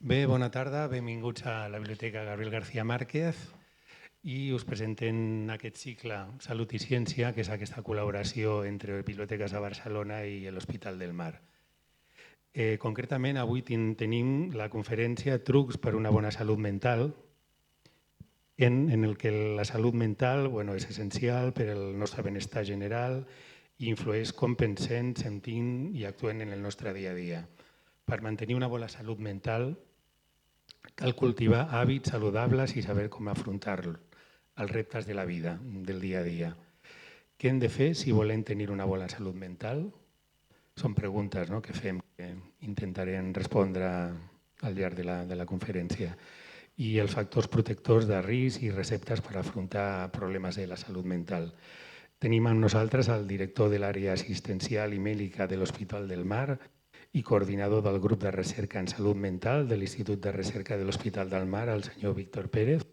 Bé, bona tarda, benvinguts a la Biblioteca Gabriel García Márquez i us presentem aquest cicle Salut i Ciència, que és aquesta col·laboració entre Biblioteques de Barcelona i l'Hospital del Mar. Concretament, avui tenim la conferència Trucs per una bona salut mental, en el que la salut mental és essencial per al nostre benestar general i influeix com pensem, sentim i actuem en el nostre dia a dia. Per mantenir una bona salut mental cal cultivar hàbits saludables i saber com afrontar els reptes de la vida, del dia a dia. Què hem de fer si volem tenir una bona salut mental? Són preguntes que fem, que intentarem respondre al llarg de la conferència. I els factors protectors de risc i receptes per afrontar problemes de la salut mental. Tenim amb nosaltres el director de l'àrea assistencial i mèdica de l'Hospital del Mar i coordinador del grup de recerca en salut mental de l'Institut de Recerca de l'Hospital del Mar, el senyor Víctor Pérez.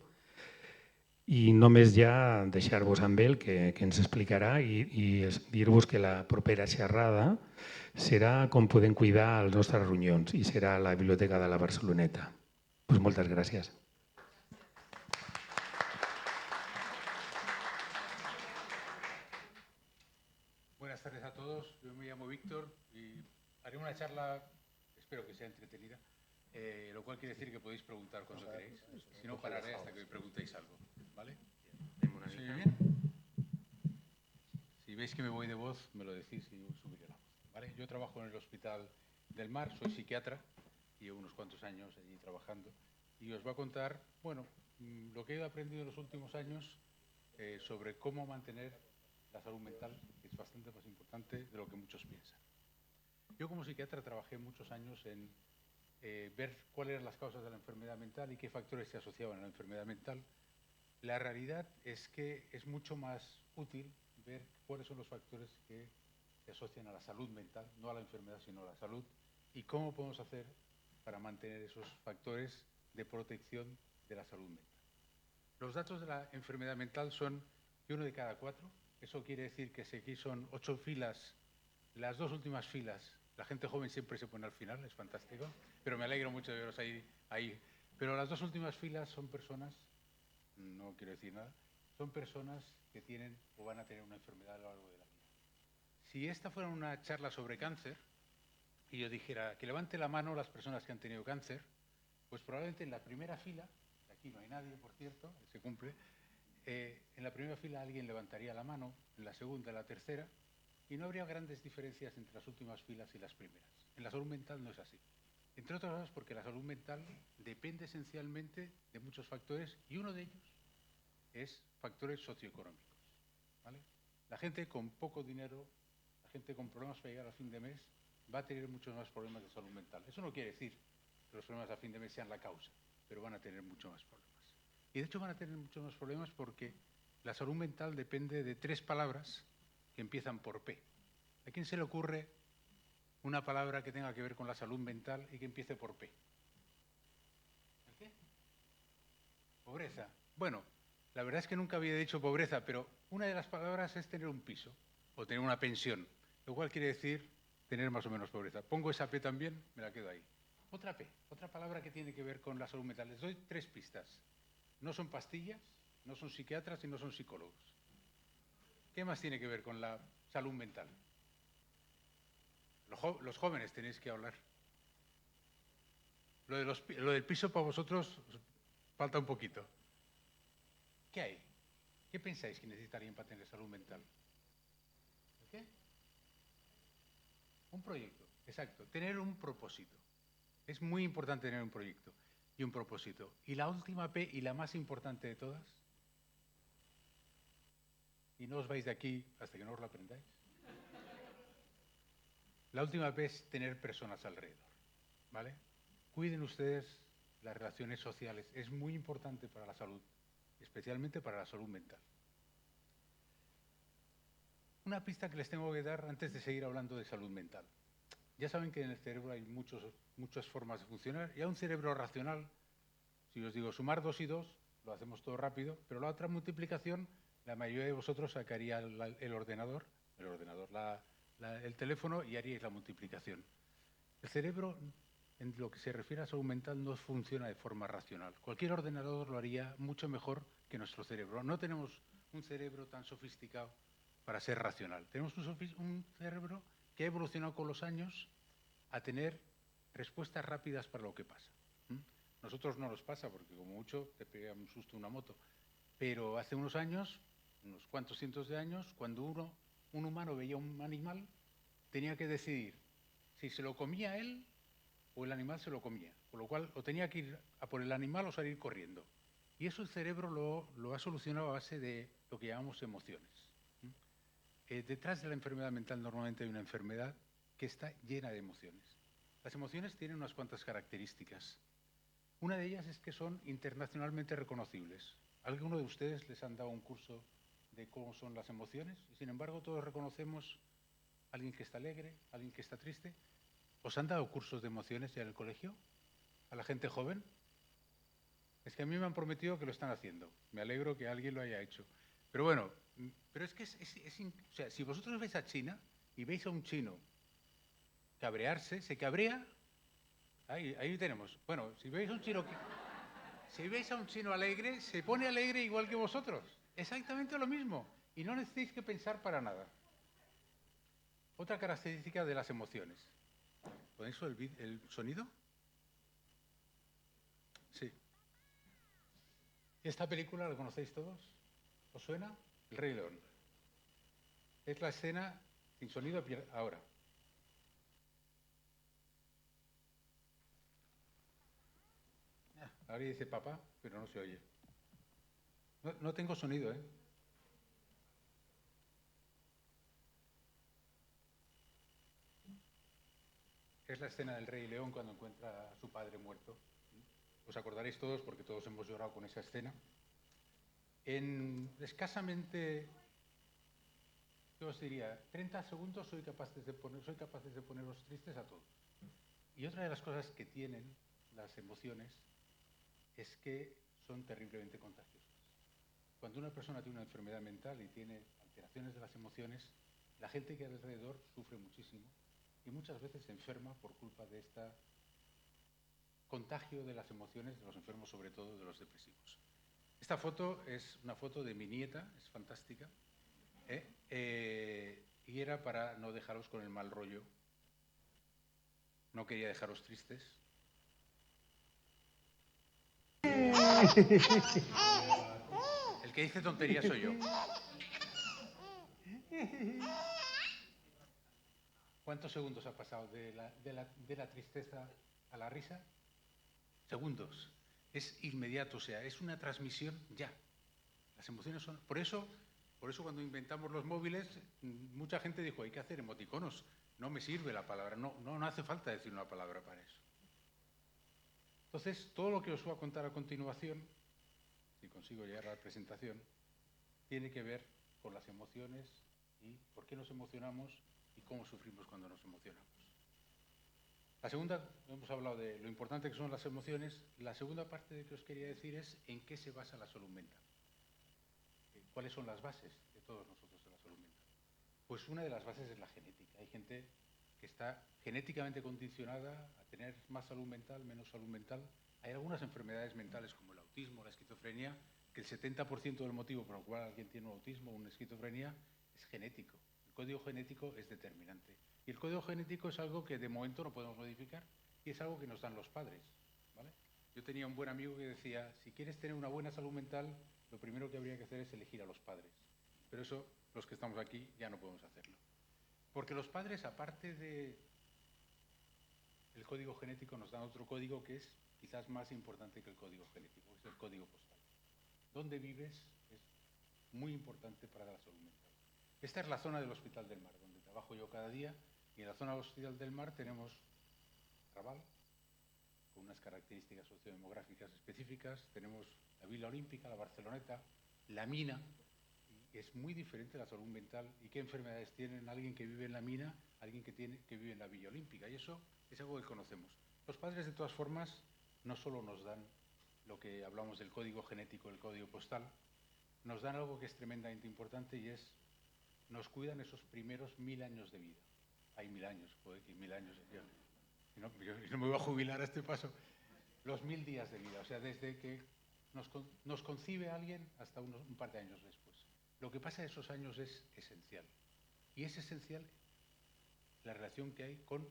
I només ja deixar-vos amb ell, que ens explicarà, i dir-vos que la propera xerrada serà com podem cuidar les nostres reunions i serà a la Biblioteca de la Barceloneta. Pues moltes gràcies. Buenas tardes a todos, yo me llamo Víctor y haré una charla, espero que sea entretenida, lo cual quiere decir que podéis preguntar cuando queréis, si no pararé hasta que me preguntéis algo, ¿vale? ¿Se oye bien? Si veis que me voy de voz, me lo decís y subiré la voz, ¿vale? Yo trabajo en el Hospital del Mar, soy psiquiatra, llevo unos cuantos años allí trabajando y os voy a contar, lo que he aprendido en los últimos años sobre cómo mantener la salud mental, que es bastante más importante de lo que muchos piensan. Yo como psiquiatra trabajé muchos años en ver cuáles eran las causas de la enfermedad mental y qué factores se asociaban a la enfermedad mental. La realidad es que es mucho más útil ver cuáles son los factores que se asocian a la salud mental, no a la enfermedad, sino a la salud, y cómo podemos hacer para mantener esos factores de protección de la salud mental. Los datos de la enfermedad mental son que 1 de cada 4, eso quiere decir que si aquí son 8 filas, las 2 últimas filas, la gente joven siempre se pone al final, es fantástico, pero me alegro mucho de veros ahí. Pero las 2 últimas filas son personas, no quiero decir nada, son personas que tienen o van a tener una enfermedad a lo largo de la vida. Si esta fuera una charla sobre cáncer y yo dijera que levante la mano las personas que han tenido cáncer, pues probablemente en la primera fila, aquí no hay nadie, por cierto, se cumple, en la primera fila alguien levantaría la mano, en la segunda, en la tercera, y no habría grandes diferencias entre las últimas filas y las primeras. En la salud mental no es así. Entre otras cosas porque la salud mental depende esencialmente de muchos factores y uno de ellos es factores socioeconómicos, ¿vale? La gente con poco dinero, la gente con problemas para llegar a fin de mes, va a tener muchos más problemas de salud mental. Eso no quiere decir que los problemas a fin de mes sean la causa, pero van a tener muchos más problemas. Y de hecho van a tener muchos más problemas porque la salud mental depende de 3 palabras que empiezan por P. ¿A quién se le ocurre una palabra que tenga que ver con la salud mental y que empiece por P? ¿El qué? Pobreza. Bueno, la verdad es que nunca había dicho pobreza, pero una de las palabras es tener un piso o tener una pensión, lo cual quiere decir tener más o menos pobreza. Pongo esa P también, me la quedo ahí. Otra P, otra palabra que tiene que ver con la salud mental. Les doy 3 pistas. No son pastillas, no son psiquiatras y no son psicólogos. ¿Qué más tiene que ver con la salud mental? Los jóvenes tenéis que hablar. Lo del piso para vosotros falta un poquito. ¿Qué hay? ¿Qué pensáis que necesitarían para tener salud mental? ¿Qué? Un proyecto, exacto. Tener un propósito. Es muy importante tener un proyecto y un propósito. Y la última P y la más importante de todas, y no os vais de aquí hasta que no os la aprendáis, la última P es tener personas alrededor, ¿vale? Cuiden ustedes las relaciones sociales. Es muy importante para la salud, especialmente para la salud mental. Una pista que les tengo que dar antes de seguir hablando de salud mental. Ya saben que en el cerebro hay muchas formas de funcionar. Y a un cerebro racional, si os digo sumar 2 y 2, lo hacemos todo rápido, pero la otra multiplicación, la mayoría de vosotros sacaría el ordenador, el teléfono y haríais la multiplicación. El cerebro en lo que se refiere a salud mental, no funciona de forma racional. Cualquier ordenador lo haría mucho mejor que nuestro cerebro. No tenemos un cerebro tan sofisticado para ser racional. Tenemos un cerebro que ha evolucionado con los años a tener respuestas rápidas para lo que pasa. Nosotros no nos pasa porque como mucho te pega un susto una moto. Pero hace unos años, unos cuantos cientos de años, cuando un humano veía un animal, tenía que decidir si se lo comía él o el animal se lo comía. Con lo cual, o tenía que ir a por el animal o salir corriendo. Y eso el cerebro lo ha solucionado a base de lo que llamamos emociones. Detrás de la enfermedad mental normalmente hay una enfermedad que está llena de emociones. Las emociones tienen unas cuantas características. Una de ellas es que son internacionalmente reconocibles. ¿Alguno de ustedes les han dado un curso de cómo son las emociones? Y sin embargo, todos reconocemos a alguien que está alegre, a alguien que está triste. ¿Os han dado cursos de emociones ya en el colegio? ¿A la gente joven? Es que a mí me han prometido que lo están haciendo. Me alegro que alguien lo haya hecho. Pero bueno, pero es que o sea, si vosotros veis a China y veis a un chino cabrearse, se cabrea. Ahí tenemos. Bueno, si veis a un chino alegre, se pone alegre igual que vosotros. Exactamente lo mismo. Y no necesitáis que pensar para nada. Otra característica de las emociones. ¿Ponéis el sonido? Sí. ¿Esta película la conocéis todos? ¿Os suena? El Rey León. Es la escena sin sonido ahora. Ahora dice papá, pero no se oye. No tengo sonido, ¿eh? Es la escena del Rey León cuando encuentra a su padre muerto. Os acordaréis todos porque todos hemos llorado con esa escena. En escasamente, ¿qué os diría? 30 segundos soy capaces de poneros tristes a todos. Y otra de las cosas que tienen las emociones es que son terriblemente contagiosas. Cuando una persona tiene una enfermedad mental y tiene alteraciones de las emociones, la gente que hay alrededor sufre muchísimo y muchas veces se enferma por culpa de este contagio de las emociones de los enfermos, sobre todo de los depresivos. Esta foto es una foto de mi nieta, es fantástica, y era para no dejaros con el mal rollo. No quería dejaros tristes. El que dice tonterías soy yo. ¿Cuántos segundos ha pasado de la tristeza a la risa? Segundos. Es inmediato, o sea, es una transmisión ya. Las emociones son... Por eso cuando inventamos los móviles, mucha gente dijo, hay que hacer emoticonos. No me sirve la palabra, no hace falta decir una palabra para eso. Entonces, todo lo que os voy a contar a continuación, si consigo llegar a la presentación, tiene que ver con las emociones y por qué nos emocionamos y cómo sufrimos cuando nos emocionamos. La segunda, hemos hablado de lo importante que son las emociones. La segunda parte de que os quería decir es en qué se basa la salud mental. ¿Cuáles son las bases de todos nosotros de la salud mental? Pues una de las bases es la genética. Hay gente que está genéticamente condicionada a tener más salud mental, menos salud mental. Hay algunas enfermedades mentales como el autismo, la esquizofrenia, que el 70% del motivo por el cual alguien tiene un autismo o una esquizofrenia es genético. El código genético es determinante. Y el código genético es algo que de momento no podemos modificar y es algo que nos dan los padres, ¿vale? Yo tenía un buen amigo que decía, si quieres tener una buena salud mental, lo primero que habría que hacer es elegir a los padres. Pero eso, los que estamos aquí, ya no podemos hacerlo. Porque los padres, aparte del código genético, nos dan otro código que es quizás más importante que el código genético, que es el código postal. Dónde vives es muy importante para la salud mental. Esta es la zona del Hospital del Mar, donde trabajo yo cada día, y en la zona del Hospital del Mar tenemos Raval, con unas características sociodemográficas específicas, tenemos la Vila Olímpica, la Barceloneta, la Mina, y es muy diferente la salud mental y qué enfermedades tienen alguien que vive en la Mina, alguien que vive en la Villa Olímpica, y eso es algo que conocemos. Los padres, de todas formas, no solo nos dan lo que hablamos del código genético, el código postal, nos dan algo que es tremendamente importante y es, nos cuidan esos primeros 1000 años de vida. Hay 1000 años, puede que 1000 años. yo no me voy a jubilar a este paso, los 1000 días de vida, o sea, desde que nos concibe alguien hasta un par de años después. Lo que pasa en esos años es esencial. Y es esencial la relación que hay con,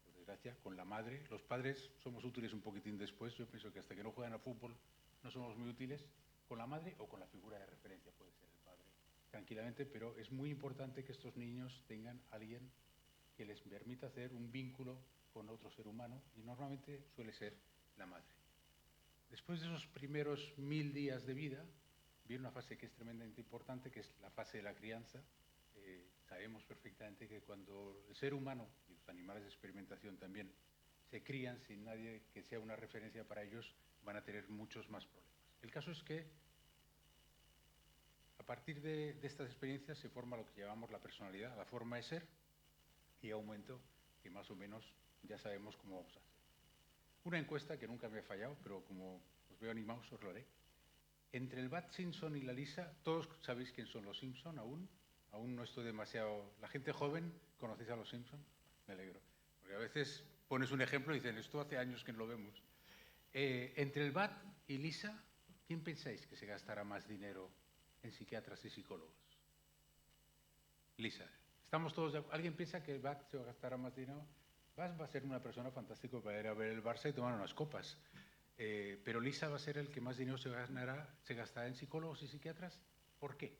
por desgracia, con la madre. Los padres somos útiles un poquitín después. Yo pienso que hasta que no juegan a fútbol no somos muy útiles. Con la madre o con la figura de referencia, puede ser el padre, tranquilamente, pero es muy importante que estos niños tengan a alguien que les permita hacer un vínculo con otro ser humano, y normalmente suele ser la madre. Después de esos primeros 1000 días de vida, viene una fase que es tremendamente importante, que es la fase de la crianza. Sabemos perfectamente que cuando el ser humano y los animales de experimentación también se crían sin nadie que sea una referencia para ellos, van a tener muchos más problemas. El caso es que a partir de estas experiencias se forma lo que llamamos la personalidad, la forma de ser, y a un momento que más o menos ya sabemos cómo vamos a hacer. Una encuesta que nunca me ha fallado, pero como os veo animados os lo haré. Entre el Bart Simpson y la Lisa, todos sabéis quién son los Simpson aún. Aún no estoy demasiado... La gente joven, ¿conocéis a los Simpson? Me alegro. Porque a veces pones un ejemplo y dicen, esto hace años que no lo vemos. Entre el Bart y Lisa, ¿quién pensáis que se gastará más dinero en psiquiatras y psicólogos? Lisa. ¿Estamos todos de acuerdo? ¿Alguien piensa que el Bart se gastará más dinero? Bart va a ser una persona fantástica para ir a ver el Barça y tomar unas copas. Pero Lisa va a ser el que más dinero se gastará en psicólogos y psiquiatras. ¿Por qué?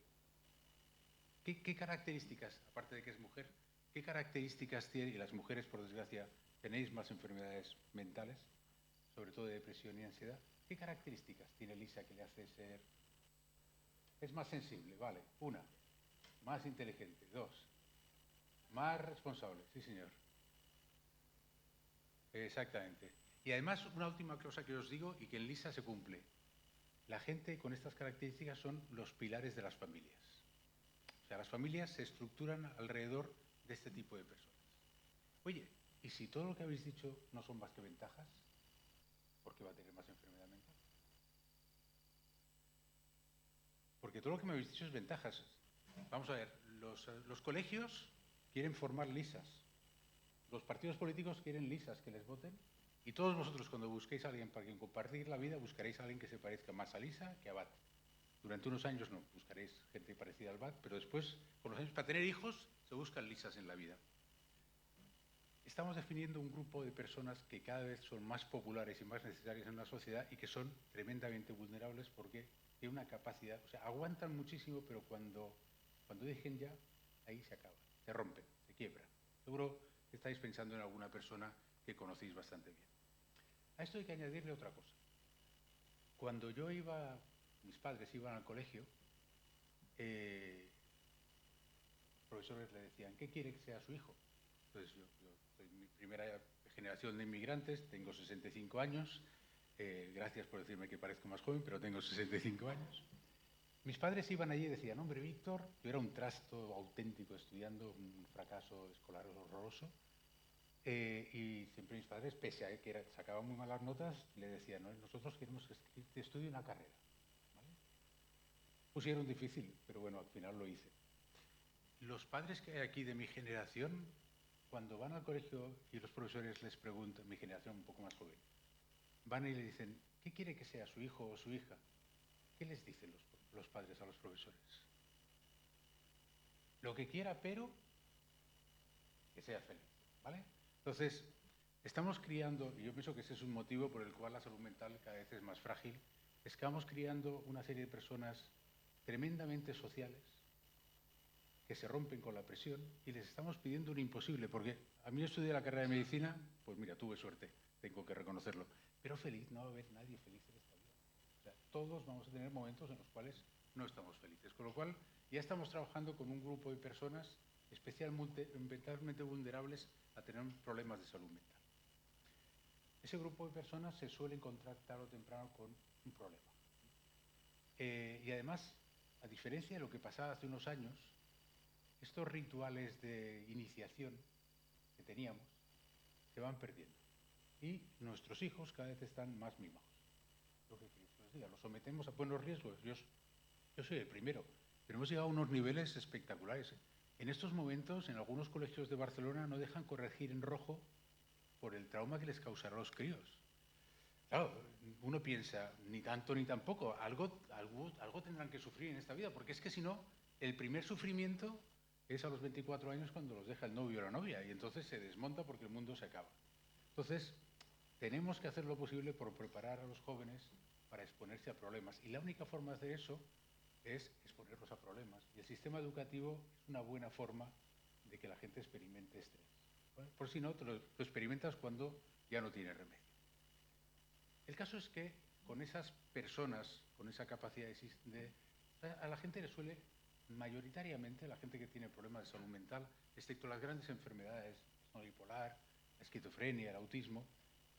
¿Qué características, aparte de que es mujer, qué características tiene, y las mujeres, por desgracia, tenéis más enfermedades mentales, sobre todo de depresión y ansiedad, qué características tiene Lisa que le hace ser... Es más sensible, vale, una, más inteligente, dos, más responsable, sí señor. Exactamente. Y además, una última cosa que os digo y que en Lisa se cumple. La gente con estas características son los pilares de las familias. O sea, las familias se estructuran alrededor de este tipo de personas. Oye, ¿y si todo lo que habéis dicho no son más que ventajas? ¿Por qué va a tener más enfermedad mental? Porque todo lo que me habéis dicho es ventajas. Vamos a ver, los colegios quieren formar lisas. Los partidos políticos quieren lisas que les voten. Y todos vosotros, cuando busquéis a alguien para quien compartir la vida, buscaréis a alguien que se parezca más a Lisa que a Bat. Durante unos años no, buscaréis gente parecida al Bat, pero después, con los años, para tener hijos, se buscan Lisas en la vida. Estamos definiendo un grupo de personas que cada vez son más populares y más necesarias en la sociedad y que son tremendamente vulnerables porque tienen una capacidad, o sea, aguantan muchísimo, pero cuando dejen ya, ahí se acaban, se rompen, se quiebran. Seguro que estáis pensando en alguna persona que conocéis bastante bien. A esto hay que añadirle otra cosa. Cuando yo iba, mis padres iban al colegio, los profesores le decían, ¿qué quiere que sea su hijo? Entonces yo soy mi primera generación de inmigrantes, tengo 65 años, gracias por decirme que parezco más joven, pero tengo 65 años. Mis padres iban allí y decían, hombre, Víctor, yo era un trasto auténtico estudiando, un fracaso escolar horroroso, y siempre mis padres, pese a que sacaban muy malas notas, le decían, no, nosotros queremos que estudie una carrera. ¿Vale? Pusieron difícil, pero bueno, al final lo hice. Los padres que hay aquí de mi generación, cuando van al colegio y los profesores les preguntan, mi generación un poco más joven, van y le dicen, ¿qué quiere que sea su hijo o su hija? ¿Qué les dicen los padres a los profesores? Lo que quiera, pero que sea feliz, ¿vale? Entonces, estamos criando, y yo pienso que ese es un motivo por el cual la salud mental cada vez es más frágil, es que vamos criando una serie de personas tremendamente sociales que se rompen con la presión y les estamos pidiendo un imposible, porque a mí yo estudié la carrera de medicina, pues mira, tuve suerte, tengo que reconocerlo, pero feliz no va a haber nadie feliz en esta vida. O sea, todos vamos a tener momentos en los cuales no estamos felices, con lo cual ya estamos trabajando con un grupo de personas especialmente vulnerables a tener problemas de salud mental. Ese grupo de personas se suele encontrar tarde o temprano con un problema. Y además, a diferencia de lo que pasaba hace unos años, estos rituales de iniciación que teníamos se van perdiendo. Y nuestros hijos cada vez están más mimados. Lo que les diga, los sometemos a buenos riesgos. Yo soy el primero, pero hemos llegado a unos niveles espectaculares. En estos momentos, en algunos colegios de Barcelona no dejan corregir en rojo por el trauma que les causará a los críos. Claro, uno piensa, ni tanto ni tampoco, algo tendrán que sufrir en esta vida, porque es que si no, el primer sufrimiento es a los 24 años cuando los deja el novio o la novia, y entonces se desmonta porque el mundo se acaba. Entonces, tenemos que hacer lo posible por preparar a los jóvenes para exponerse a problemas, y la única forma de hacer eso es exponerlos a problemas. Y el sistema educativo es una buena forma de que la gente experimente estrés. ¿Vale? Por si no, lo experimentas cuando ya no tiene remedio. El caso es que con esas personas, con esa capacidad a la gente le suele, mayoritariamente, la gente que tiene problemas de salud mental, excepto las grandes enfermedades, la bipolar, la esquizofrenia, el autismo,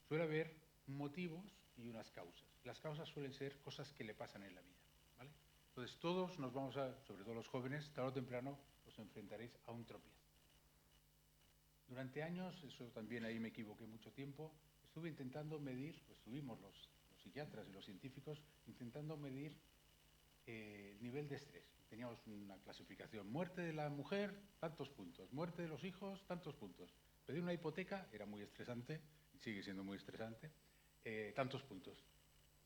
suele haber motivos y unas causas. Las causas suelen ser cosas que le pasan en la vida, ¿vale? Entonces todos nos vamos a, sobre todo los jóvenes, tarde o temprano os enfrentaréis a un tropiezo. Durante años, eso también ahí me equivoqué mucho tiempo, estuve intentando medir, pues estuvimos los psiquiatras y los científicos intentando medir el nivel de estrés. Teníamos una clasificación, muerte de la mujer, tantos puntos, muerte de los hijos, tantos puntos. Pedir una hipoteca era muy estresante, y sigue siendo muy estresante, tantos puntos.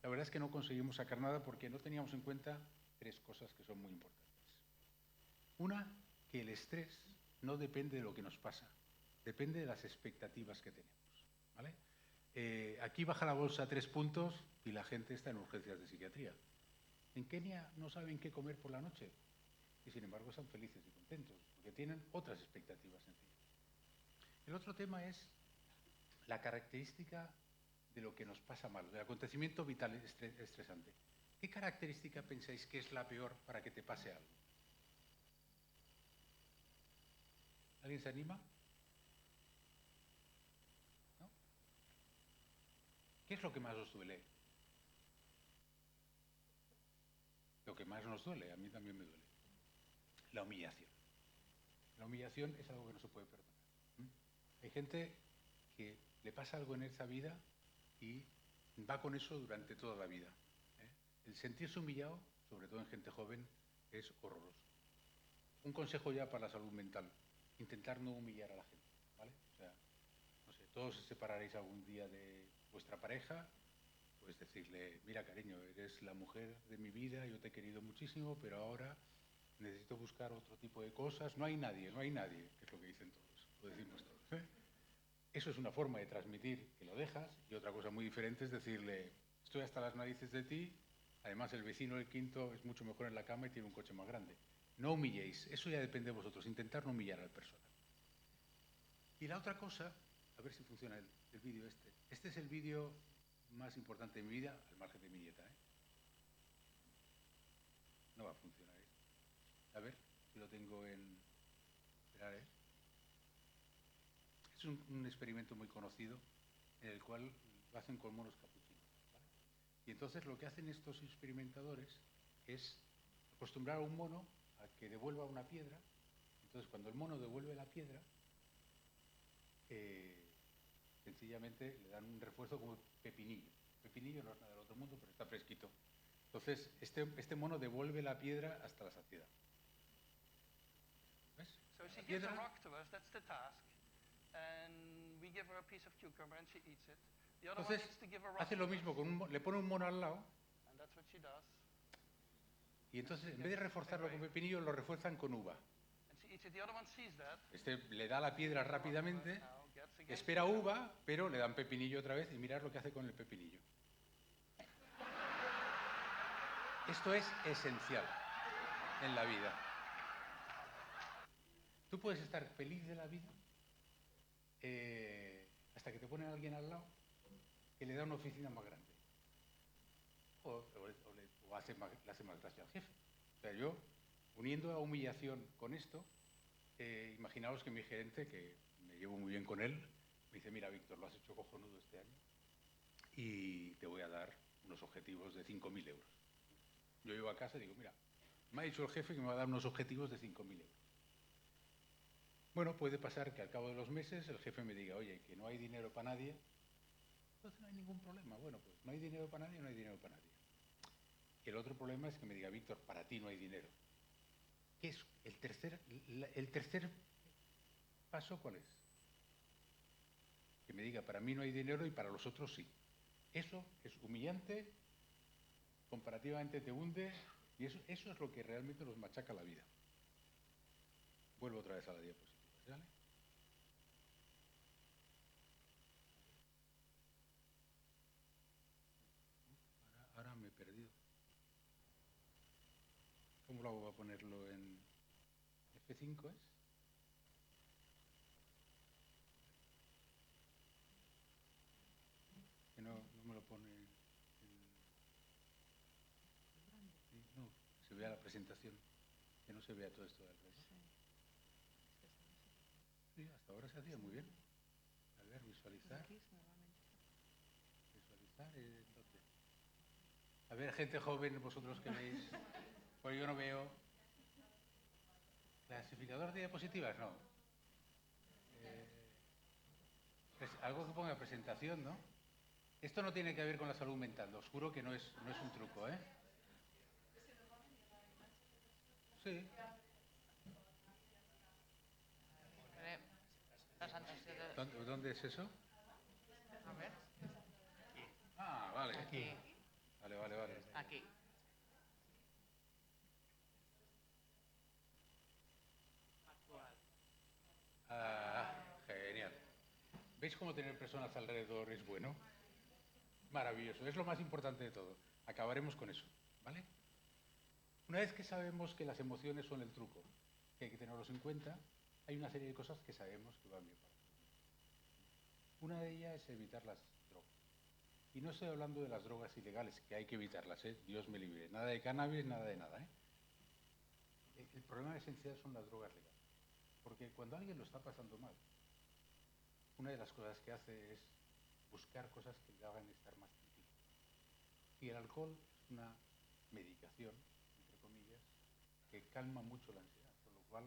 La verdad es que no conseguimos sacar nada porque no teníamos en cuenta tres cosas que son muy importantes. Una, que el estrés no depende de lo que nos pasa, depende de las expectativas que tenemos, ¿vale? Aquí baja la bolsa 3 puntos y la gente está en urgencias de psiquiatría. En Kenia no saben qué comer por la noche y sin embargo están felices y contentos porque tienen otras expectativas sencillas. El otro tema es la característica de lo que nos pasa mal, del acontecimiento vital estresante. ¿Qué característica pensáis que es la peor para que te pase algo? ¿Alguien se anima? ¿No? ¿Qué es lo que más os duele? Lo que más nos duele, a mí también me duele. La humillación. La humillación es algo que no se puede perdonar. Hay gente que le pasa algo en esa vida y va con eso durante toda la vida. El sentirse humillado, sobre todo en gente joven, es horroroso. Un consejo ya para la salud mental, intentar no humillar a la gente, ¿vale? O sea, no sé, todos os separaréis algún día de vuestra pareja, pues decirle, mira cariño, eres la mujer de mi vida, yo te he querido muchísimo, pero ahora necesito buscar otro tipo de cosas. No hay nadie, que es lo que dicen todos, lo decimos todos, ¿eh? Eso es una forma de transmitir que lo dejas, y otra cosa muy diferente es decirle, estoy hasta las narices de ti, además el vecino del quinto es mucho mejor en la cama y tiene un coche más grande. No humilléis, eso ya depende de vosotros, intentar no humillar al persona. Y la otra cosa, a ver si funciona el vídeo este. Este es el vídeo más importante de mi vida, al margen de mi nieta, ¿eh? No va a funcionar esto. A ver si lo tengo en... Esperar, ¿eh? Es un experimento muy conocido en el cual lo hacen con monos capuchinos, ¿vale? Y entonces lo que hacen estos experimentadores es acostumbrar a un mono a que devuelva una piedra. Entonces cuando el mono devuelve la piedra, sencillamente le dan un refuerzo como pepinillo. Pepinillo no es nada del otro mundo, pero está fresquito. Entonces este mono devuelve la piedra hasta la saciedad. ¿Ves? So she gives a rock to us, that's the task. And we give her a piece of cucumber and she eats it. The other one Entonces needs to give a rock hace lo mismo, le pone un mono al lado. And that's what she does. Y entonces en vez de reforzarlo con pepinillo, lo refuerzan con uva. And she eats it. The other one sees that. Este le da la piedra rápidamente, espera uva, pero le dan pepinillo otra vez y mirad lo que hace con el pepinillo. Esto es esencial en la vida. Tú puedes estar feliz de la vida hasta que te ponen a alguien al lado que le da una oficina más grande. O le hace más gracia al jefe. O sea, yo, uniendo la humillación con esto, imaginaos que mi gerente, que me llevo muy bien con él, me dice, mira, Víctor, lo has hecho cojonudo este año y te voy a dar unos objetivos de 5.000 euros. Yo llego a casa y digo, mira, me ha dicho el jefe que me va a dar unos objetivos de 5.000 euros. Bueno, puede pasar que al cabo de los meses el jefe me diga, oye, que no hay dinero para nadie. Entonces no hay ningún problema. Bueno, pues no hay dinero para nadie, no hay dinero para nadie. Y el otro problema es que me diga, Víctor, para ti no hay dinero. ¿Qué es? El tercer paso, ¿cuál es? que me diga, para mí no hay dinero y para los otros sí. Eso es humillante, comparativamente te hunde, y eso es lo que realmente nos machaca la vida. Vuelvo otra vez a la diapositiva, ¿vale? Ahora me he perdido. ¿Cómo lo hago para ponerlo en F5 es? Que no me lo pone en... Sí, no, se vea la presentación, que no se vea todo esto de alrededor. Sí, hasta ahora se hacía muy bien. A ver, visualizar. Visualizar, entonces. A ver, gente joven, vosotros que veis, pues yo no veo. ¿Clasificador de diapositivas? No. Algo que ponga presentación, ¿no? Esto no tiene que ver con la salud mental, os juro que no es un truco, ¿eh? Sí. ¿Dónde es eso? A ver. Ah, vale. Aquí. Vale. Aquí. Actual. Ah, genial. ¿Veis cómo tener personas alrededor es bueno? Maravilloso, es lo más importante de todo. Acabaremos con eso, ¿vale? Una vez que sabemos que las emociones son el truco, que hay que tenerlos en cuenta, hay una serie de cosas que sabemos que van bien para nosotros. Una de ellas es evitar las drogas. Y no estoy hablando de las drogas ilegales, que hay que evitarlas, ¿eh? Dios me libre. Nada de cannabis, nada de nada, ¿eh? El problema esencial son las drogas legales. Porque cuando alguien lo está pasando mal, una de las cosas que hace es buscar cosas que le hagan estar más tranquilo. Y el alcohol es una medicación, entre comillas, que calma mucho la ansiedad, por lo cual,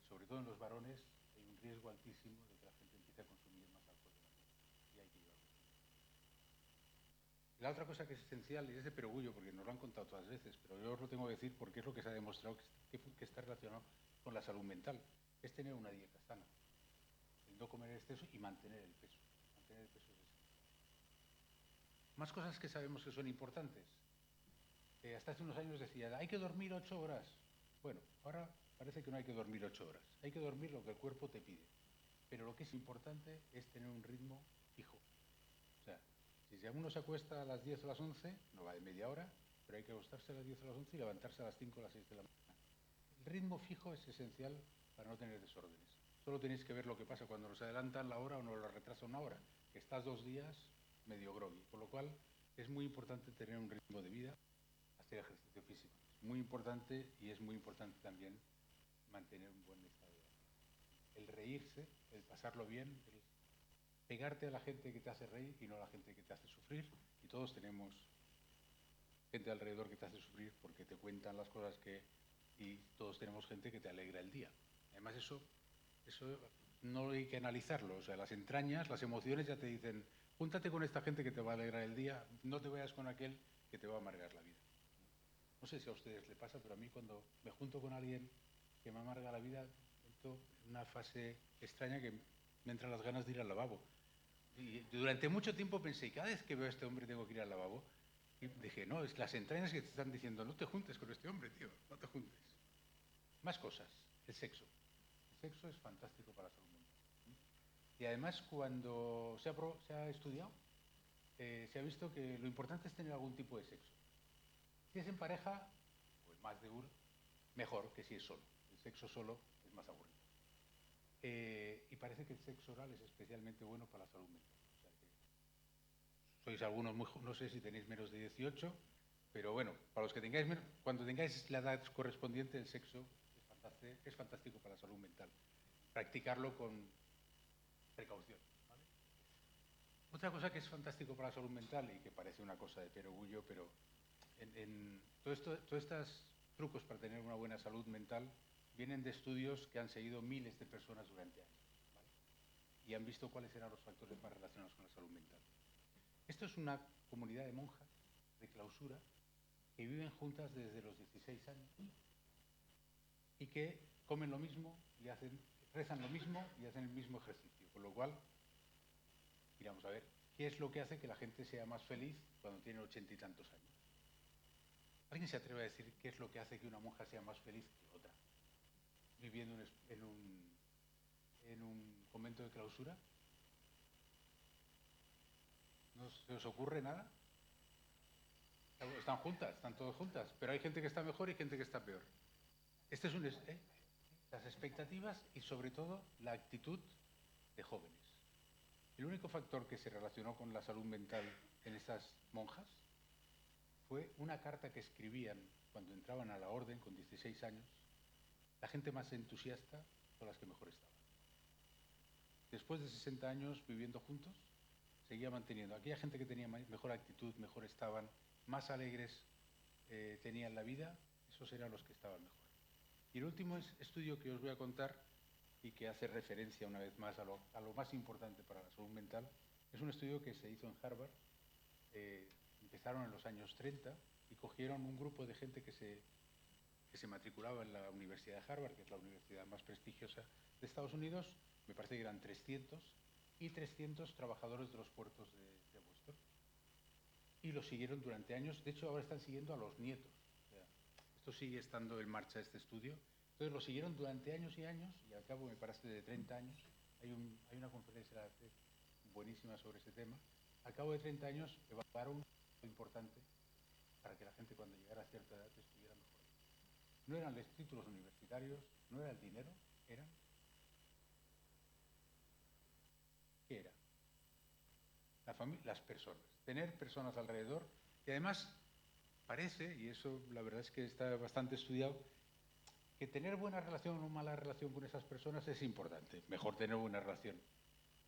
sobre todo en los varones, hay un riesgo altísimo de que la gente empiece a consumir más alcohol de la cuenta. Y hay que llevarlo. La otra cosa que es esencial, y es de perogrullo, porque nos lo han contado todas veces, pero yo os lo tengo que decir porque es lo que se ha demostrado que está relacionado con la salud mental, es tener una dieta sana. El no comer exceso y mantener el peso. Mantener el peso es esencial. Más cosas que sabemos que son importantes. Hasta hace unos años decía, hay que dormir 8 horas. Bueno, ahora parece que no hay que dormir 8 horas. Hay que dormir lo que el cuerpo te pide. Pero lo que es importante es tener un ritmo fijo. O sea, si uno se acuesta a las 10 o las 11, no va de media hora, pero hay que acostarse a las 10 o las 11 y levantarse a las 5 o las 6 de la mañana. El ritmo fijo es esencial para no tener desórdenes. Solo tenéis que ver lo que pasa cuando nos adelantan la hora o nos la retrasan una hora, que estás 2 días medio groggy. Por lo cual es muy importante tener un ritmo de vida, hacer ejercicio físico. Es muy importante y es muy importante también mantener un buen estado de ánimo. El reírse, el pasarlo bien, el pegarte a la gente que te hace reír y no a la gente que te hace sufrir. Y todos tenemos gente alrededor que te hace sufrir porque te cuentan las cosas y todos tenemos gente que te alegra el día. Además eso no hay que analizarlo. O sea, las entrañas, las emociones ya te dicen, júntate con esta gente que te va a alegrar el día, no te vayas con aquel que te va a amargar la vida. No sé si a ustedes les pasa, pero a mí cuando me junto con alguien que me amarga la vida, entro en una fase extraña que me entran las ganas de ir al lavabo. Y durante mucho tiempo pensé, cada vez que veo a este hombre tengo que ir al lavabo. Y dije, no, es las entrañas que te están diciendo, no te juntes con este hombre, tío, no te juntes. Más cosas, el sexo. El sexo es fantástico para la salud mental. Y además, cuando se ha estudiado, se ha visto que lo importante es tener algún tipo de sexo. Si es en pareja, pues más de uno, mejor que si es solo. El sexo solo es más aburrido. Y parece que el sexo oral es especialmente bueno para la salud mental. O sea que sois algunos muy, no sé si tenéis menos de 18, pero bueno, para los que tengáis menos, cuando tengáis la edad correspondiente, el sexo es fantástico para la salud mental. Practicarlo con precaución. ¿Vale? Otra cosa que es fantástico para la salud mental y que parece una cosa de perogrullo, pero todos estos trucos para tener una buena salud mental vienen de estudios que han seguido miles de personas durante años, ¿vale? Y han visto cuáles eran los factores más relacionados con la salud mental. Esto es una comunidad de monjas de clausura que viven juntas desde los 16 años y que comen lo mismo y rezan lo mismo y hacen el mismo ejercicio, con lo cual Miramos a ver qué es lo que hace que la gente sea más feliz cuando tiene 80 y tantos años. ¿Alguien se atreve a decir qué es lo que hace que una monja sea más feliz que otra? Viviendo en un convento de clausura. ¿No se os ocurre nada? Están juntas, están todas juntas, pero hay gente que está mejor y gente que está peor. Este es las expectativas y sobre todo la actitud de jóvenes. El único factor que se relacionó con la salud mental en estas monjas fue una carta que escribían cuando entraban a la orden con 16 años. La gente más entusiasta son las que mejor estaban. Después de 60 años viviendo juntos, seguía manteniendo. Aquella gente que tenía mejor actitud, mejor estaban, más alegres tenían la vida, esos eran los que estaban mejor. Y el último estudio que os voy a contar y que hace referencia una vez más a lo más importante para la salud mental, es un estudio que se hizo en Harvard. Empezaron en los años 30 y cogieron un grupo de gente que se matriculaba en la Universidad de Harvard, que es la universidad más prestigiosa de Estados Unidos, me parece que eran 300, y 300 trabajadores de los puertos de Boston. Y los siguieron durante años, de hecho ahora están siguiendo a los nietos. O sea, esto sigue estando en marcha, este estudio. Entonces lo siguieron durante años y años, y al cabo me parece de 30 años, hay una conferencia buenísima sobre ese tema. Al cabo de 30 años evaluaron lo importante para que la gente cuando llegara a cierta edad estuviera mejor. No eran los títulos universitarios, no era el dinero, eran... ¿Qué era? Las personas. Tener personas alrededor, y además parece, y eso la verdad es que está bastante estudiado, que tener buena relación o mala relación con esas personas es importante. Mejor tener buena relación.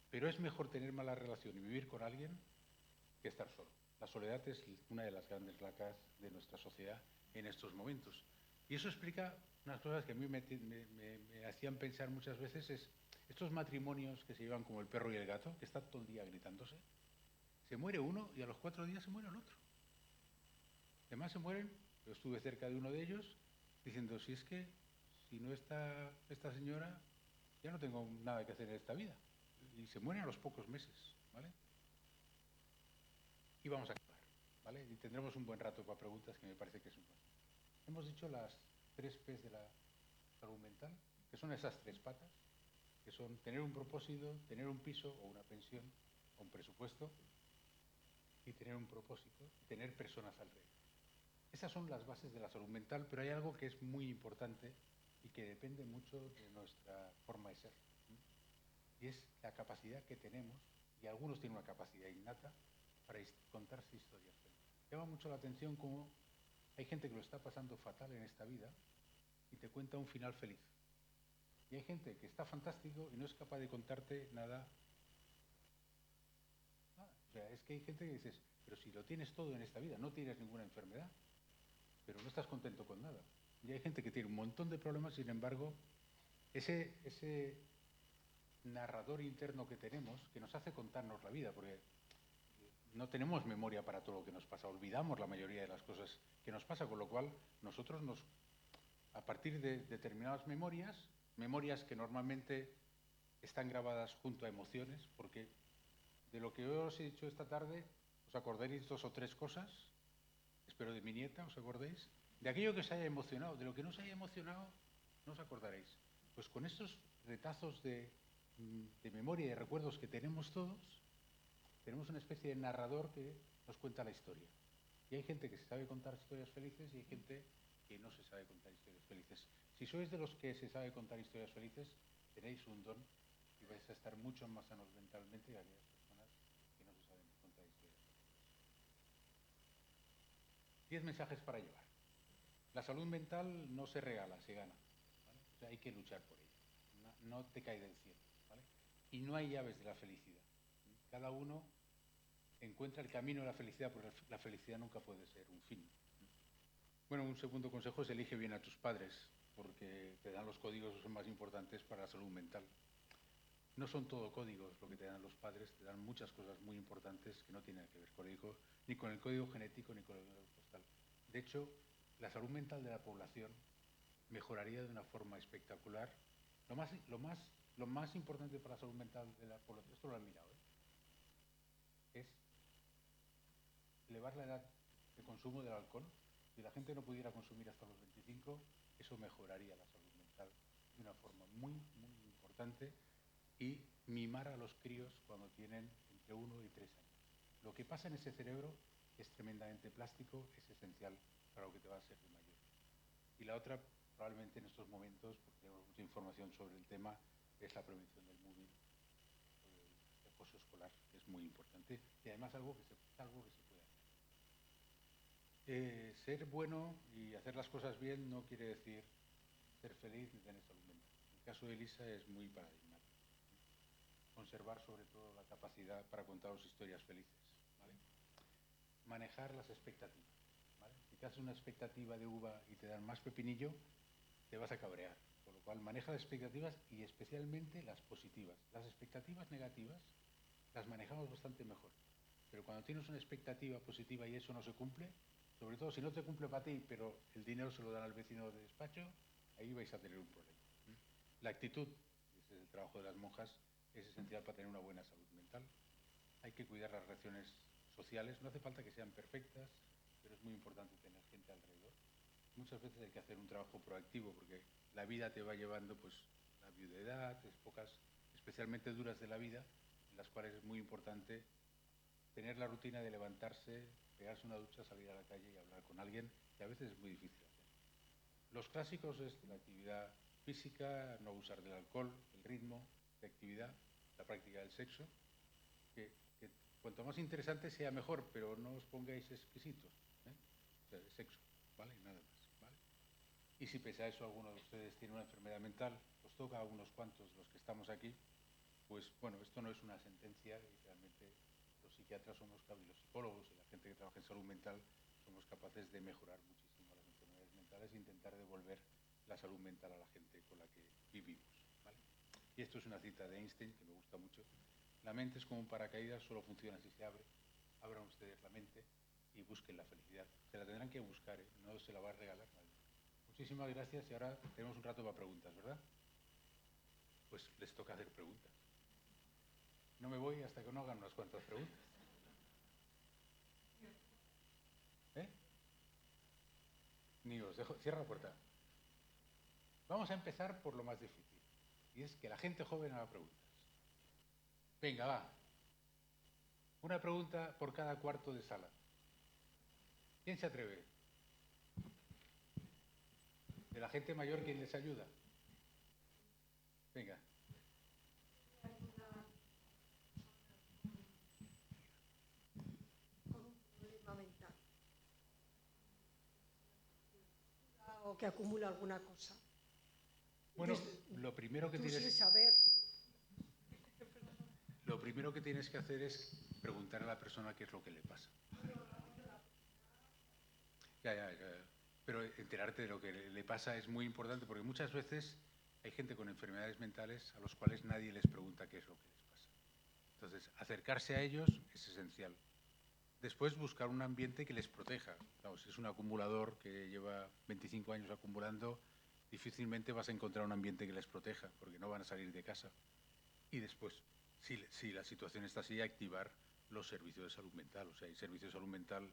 Pero es mejor tener mala relación y vivir con alguien que estar solo. La soledad es una de las grandes lacras de nuestra sociedad en estos momentos. Y eso explica unas cosas que a mí me hacían pensar muchas veces, es estos matrimonios que se llevan como el perro y el gato, que están todo el día gritándose. Se muere uno y a los 4 días se muere el otro. Además se mueren, yo estuve cerca de uno de ellos, diciendo, si no está esta señora, ya no tengo nada que hacer en esta vida. Y se mueren a los pocos meses, ¿vale? Y vamos a acabar, ¿vale? Y tendremos un buen rato para preguntas, que me parece que es un paso. Hemos dicho las 3 P's de la salud mental, que son esas 3 patas, que son tener un propósito, tener un piso o una pensión o un presupuesto, y tener un propósito, y tener personas alrededor. Esas son las bases de la salud mental, pero hay algo que es muy importante y que depende mucho de nuestra forma de ser. Y es la capacidad que tenemos, y algunos tienen una capacidad innata, para contarse historias felices. Llama mucho la atención cómo hay gente que lo está pasando fatal en esta vida y te cuenta un final feliz. Y hay gente que está fantástico y no es capaz de contarte nada. O sea, es que hay gente que dices, pero si lo tienes todo en esta vida, no tienes ninguna enfermedad, pero no estás contento con nada. Y hay gente que tiene un montón de problemas, sin embargo, ese narrador interno que tenemos, que nos hace contarnos la vida, porque no tenemos memoria para todo lo que nos pasa, olvidamos la mayoría de las cosas que nos pasa, con lo cual nosotros a partir de determinadas memorias que normalmente están grabadas junto a emociones, porque de lo que yo os he dicho esta tarde, os acordaréis 2 o 3 cosas, espero de mi nieta, ¿os acordéis? De aquello que os haya emocionado, de lo que no os haya emocionado, no os acordaréis. Pues con estos retazos de memoria y de recuerdos que tenemos todos, tenemos una especie de narrador que nos cuenta la historia. Y hay gente que se sabe contar historias felices y hay gente que no se sabe contar historias felices. Si sois de los que se sabe contar historias felices, tenéis un don y vais a estar mucho más sanos mentalmente que aquellas personas que no se saben contar historias felices. 10 mensajes para llevar. La salud mental no se regala, se gana, ¿vale? O sea, hay que luchar por ella. No te cae del cielo, ¿vale? Y no hay llaves de la felicidad. Cada uno encuentra el camino de la felicidad, porque la felicidad nunca puede ser un fin. Bueno, un segundo consejo es elige bien a tus padres, porque te dan los códigos que son más importantes para la salud mental. No son todo códigos lo que te dan los padres, te dan muchas cosas muy importantes que no tienen que ver ni con el código genético ni con el código postal. De hecho, la salud mental de la población mejoraría de una forma espectacular. Lo más importante para la salud mental de la población, esto lo han mirado, elevar la edad de consumo del alcohol. Si la gente no pudiera consumir hasta los 25, eso mejoraría la salud mental de una forma muy, muy importante, y mimar a los críos cuando tienen entre 1 y 3 años. Lo que pasa en ese cerebro es tremendamente plástico, es esencial para lo que te va a ser de mayor. Y la otra, probablemente en estos momentos, porque tenemos mucha información sobre el tema, es la prevención del bullying, el acoso escolar, que es muy importante, y además algo que se puede hacer. Ser bueno y hacer las cosas bien no quiere decir ser feliz ni tener salud mental. El caso de Elisa es muy paradigmático. Conservar sobre todo la capacidad para contaros historias felices, ¿vale? Manejar las expectativas, ¿vale? Si te haces una expectativa de uva y te dan más pepinillo, te vas a cabrear. Con lo cual, maneja las expectativas y especialmente las positivas. Las expectativas negativas las manejamos bastante mejor. Pero cuando tienes una expectativa positiva y eso no se cumple, sobre todo si no te cumple para ti, pero el dinero se lo dan al vecino de despacho, ahí vais a tener un problema. La actitud, ese es el trabajo de las monjas, es esencial para tener una buena salud mental. Hay que cuidar las relaciones sociales, no hace falta que sean perfectas, pero es muy importante tener gente alrededor. Muchas veces hay que hacer un trabajo proactivo porque la vida te va llevando, pues, la viudedad, épocas especialmente duras de la vida, en las cuales es muy importante tener la rutina de levantarse, pegarse una ducha, salir a la calle y hablar con alguien, que a veces es muy difícil hacer. Los clásicos es la actividad física, no abusar del alcohol, el ritmo de actividad, la práctica del sexo, que cuanto más interesante sea mejor, pero no os pongáis exquisitos, ¿eh? O sea, de sexo, ¿vale? Nada más, ¿vale? Y si pese a eso alguno de ustedes tiene una enfermedad mental, os toca a unos cuantos los que estamos aquí, pues bueno, esto no es una sentencia y realmente los psiquiatras somos, y los psicólogos y la gente que trabaja en salud mental somos capaces de mejorar muchísimo las enfermedades mentales e intentar devolver la salud mental a la gente con la que vivimos, ¿vale? Y esto es una cita de Einstein que me gusta mucho. La mente es como un paracaídas, solo funciona si se abre. Abran ustedes la mente y busquen la felicidad. Se la tendrán que buscar, ¿eh? No se la va a regalar nadie. Muchísimas gracias y ahora tenemos un rato para preguntas, ¿verdad? Pues les toca hacer preguntas. No me voy hasta que no hagan unas cuantas preguntas. ¿Eh? Ni os dejo. Cierra la puerta. Vamos a empezar por lo más difícil. Y es que la gente joven haga preguntas. Venga, va. Una pregunta por cada cuarto de sala. ¿Quién se atreve? ¿De la gente mayor quién les ayuda? Venga. Con un problema mental o que acumula alguna cosa. Bueno, lo primero que Tú sin saber. Lo primero que tienes que hacer es preguntar a la persona qué es lo que le pasa. Ya. Pero enterarte de lo que le pasa es muy importante porque muchas veces hay gente con enfermedades mentales a los cuales nadie les pregunta qué es lo que les pasa. Entonces, acercarse a ellos es esencial. Después, buscar un ambiente que les proteja. Claro, si es un acumulador que lleva 25 años acumulando, difícilmente vas a encontrar un ambiente que les proteja porque no van a salir de casa. Y después, si la situación está así, activar los servicios de salud mental. O sea, hay servicios de salud mental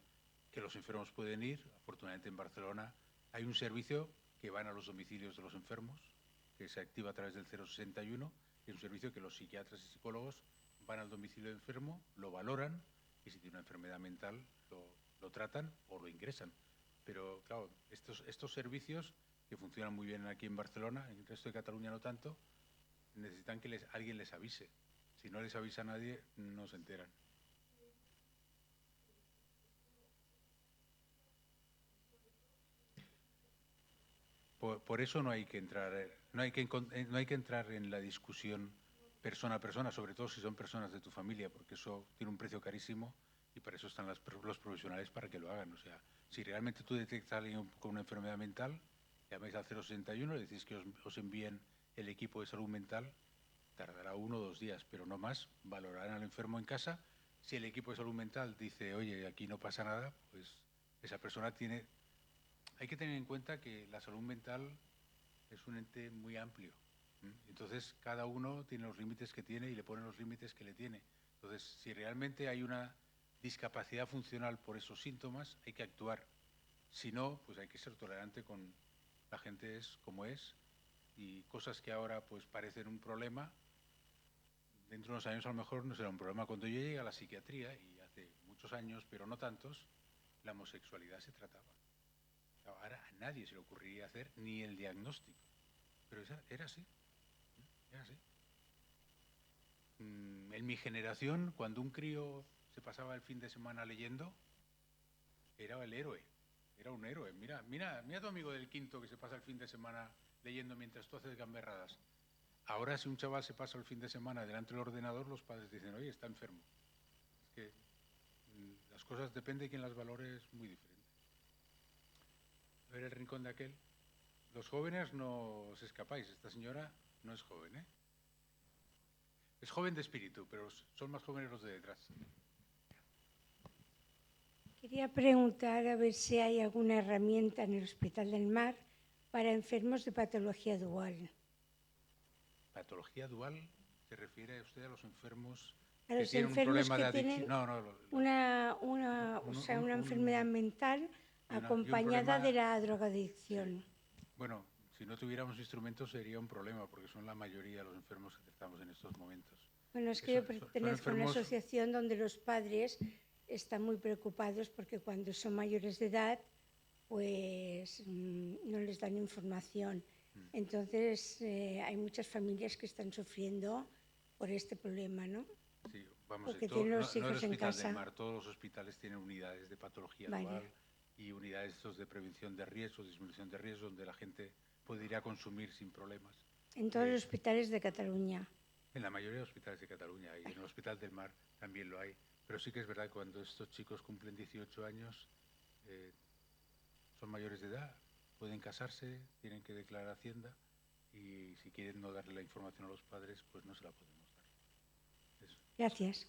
que los enfermos pueden ir. Afortunadamente en Barcelona hay un servicio que van a los domicilios de los enfermos, que se activa a través del 061, que es un servicio que los psiquiatras y psicólogos van al domicilio del enfermo, lo valoran y si tiene una enfermedad mental lo tratan o lo ingresan. Pero claro, estos servicios que funcionan muy bien aquí en Barcelona, en el resto de Cataluña no tanto, necesitan que alguien les avise. Si no les avisa a nadie, no se enteran. Por eso no hay que entrar en la discusión persona a persona, sobre todo si son personas de tu familia, porque eso tiene un precio carísimo y para eso están los profesionales para que lo hagan. O sea, si realmente tú detectas a alguien con una enfermedad mental, llamáis al 061, le decís que os envíen el equipo de salud mental. Tardará 1 o 2 días, pero no más. Valorarán al enfermo en casa. Si el equipo de salud mental dice, oye, aquí no pasa nada, pues esa persona tiene... Hay que tener en cuenta que la salud mental es un ente muy amplio. Entonces, cada uno tiene los límites que tiene y le pone los límites que le tiene. Entonces, si realmente hay una discapacidad funcional por esos síntomas, hay que actuar. Si no, pues hay que ser tolerante con la gente es como es, y cosas que ahora pues parecen un problema, dentro de unos años a lo mejor no será un problema. Cuando yo llegué a la psiquiatría, y hace muchos años, pero no tantos, la homosexualidad se trataba. Ahora a nadie se le ocurriría hacer ni el diagnóstico, pero era así, era así. En mi generación, cuando un crío se pasaba el fin de semana leyendo, era el héroe, era un héroe. Mira a tu amigo del quinto que se pasa el fin de semana leyendo mientras tú haces gamberradas. Ahora, si un chaval se pasa el fin de semana delante del ordenador, los padres dicen, oye, está enfermo. Es que las cosas depende de quién las valore, es muy diferente. A ver el rincón de aquel. Los jóvenes no os escapáis, esta señora no es joven, ¿eh? Es joven de espíritu, pero son más jóvenes los de detrás. Quería preguntar a ver si hay alguna herramienta en el Hospital del Mar para enfermos de patología dual. ¿Patología dual? ¿Se refiere usted a los enfermos A que los tienen un enfermos problema de que adicción? tienen No, una enfermedad mental y un acompañada problema- de la drogadicción. Bueno, si no tuviéramos instrumentos sería un problema, porque son la mayoría de los enfermos que tratamos en estos momentos. Bueno, es que yo Son pertenezco a una enfermos- asociación donde los padres están muy preocupados porque cuando son mayores de edad, pues no les dan información. Entonces, hay muchas familias que están sufriendo por este problema, ¿no? Sí, vamos, Porque todo, tienen no, los no el hijos en Hospital casa. del Mar, todos los hospitales tienen unidades de patología Vale. dual y unidades estos de prevención de riesgos, disminución de riesgos, donde la gente puede ir a consumir sin problemas. En todos los hospitales de Cataluña. En la mayoría de hospitales de Cataluña y en el Hospital del Mar también lo hay. Pero sí que es verdad que cuando estos chicos cumplen 18 años, son mayores de edad, pueden casarse, tienen que declarar a Hacienda y si quieren no darle la información a los padres, pues no se la podemos dar. Eso. Gracias.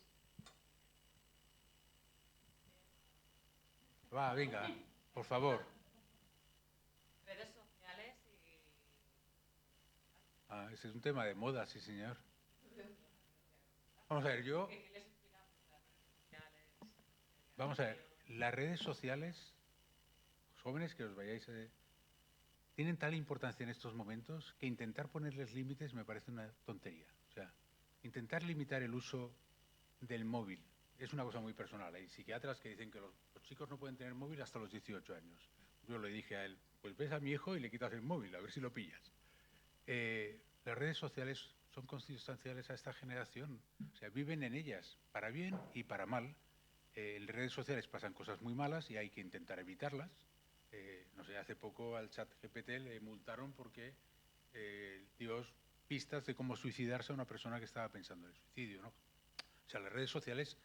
Va, venga, por favor. Redes sociales y... Ah, ese es un tema de moda, sí, señor. Vamos a ver, ¿Qué les explicamos las redes sociales? Vamos a ver, las redes sociales, los jóvenes que os vayáis tienen tal importancia en estos momentos que intentar ponerles límites me parece una tontería. O sea, intentar limitar el uso del móvil es una cosa muy personal. Hay psiquiatras que dicen que los chicos no pueden tener móvil hasta los 18 años. Yo le dije a él, pues ves a mi hijo y le quitas el móvil, a ver si lo pillas. Las redes sociales son consustanciales a esta generación. O sea, viven en ellas, para bien y para mal. En redes sociales pasan cosas muy malas y hay que intentar evitarlas. No sé, hace poco al ChatGPT le multaron porque dio pistas de cómo suicidarse a una persona que estaba pensando en el suicidio, ¿no? O sea, las redes sociales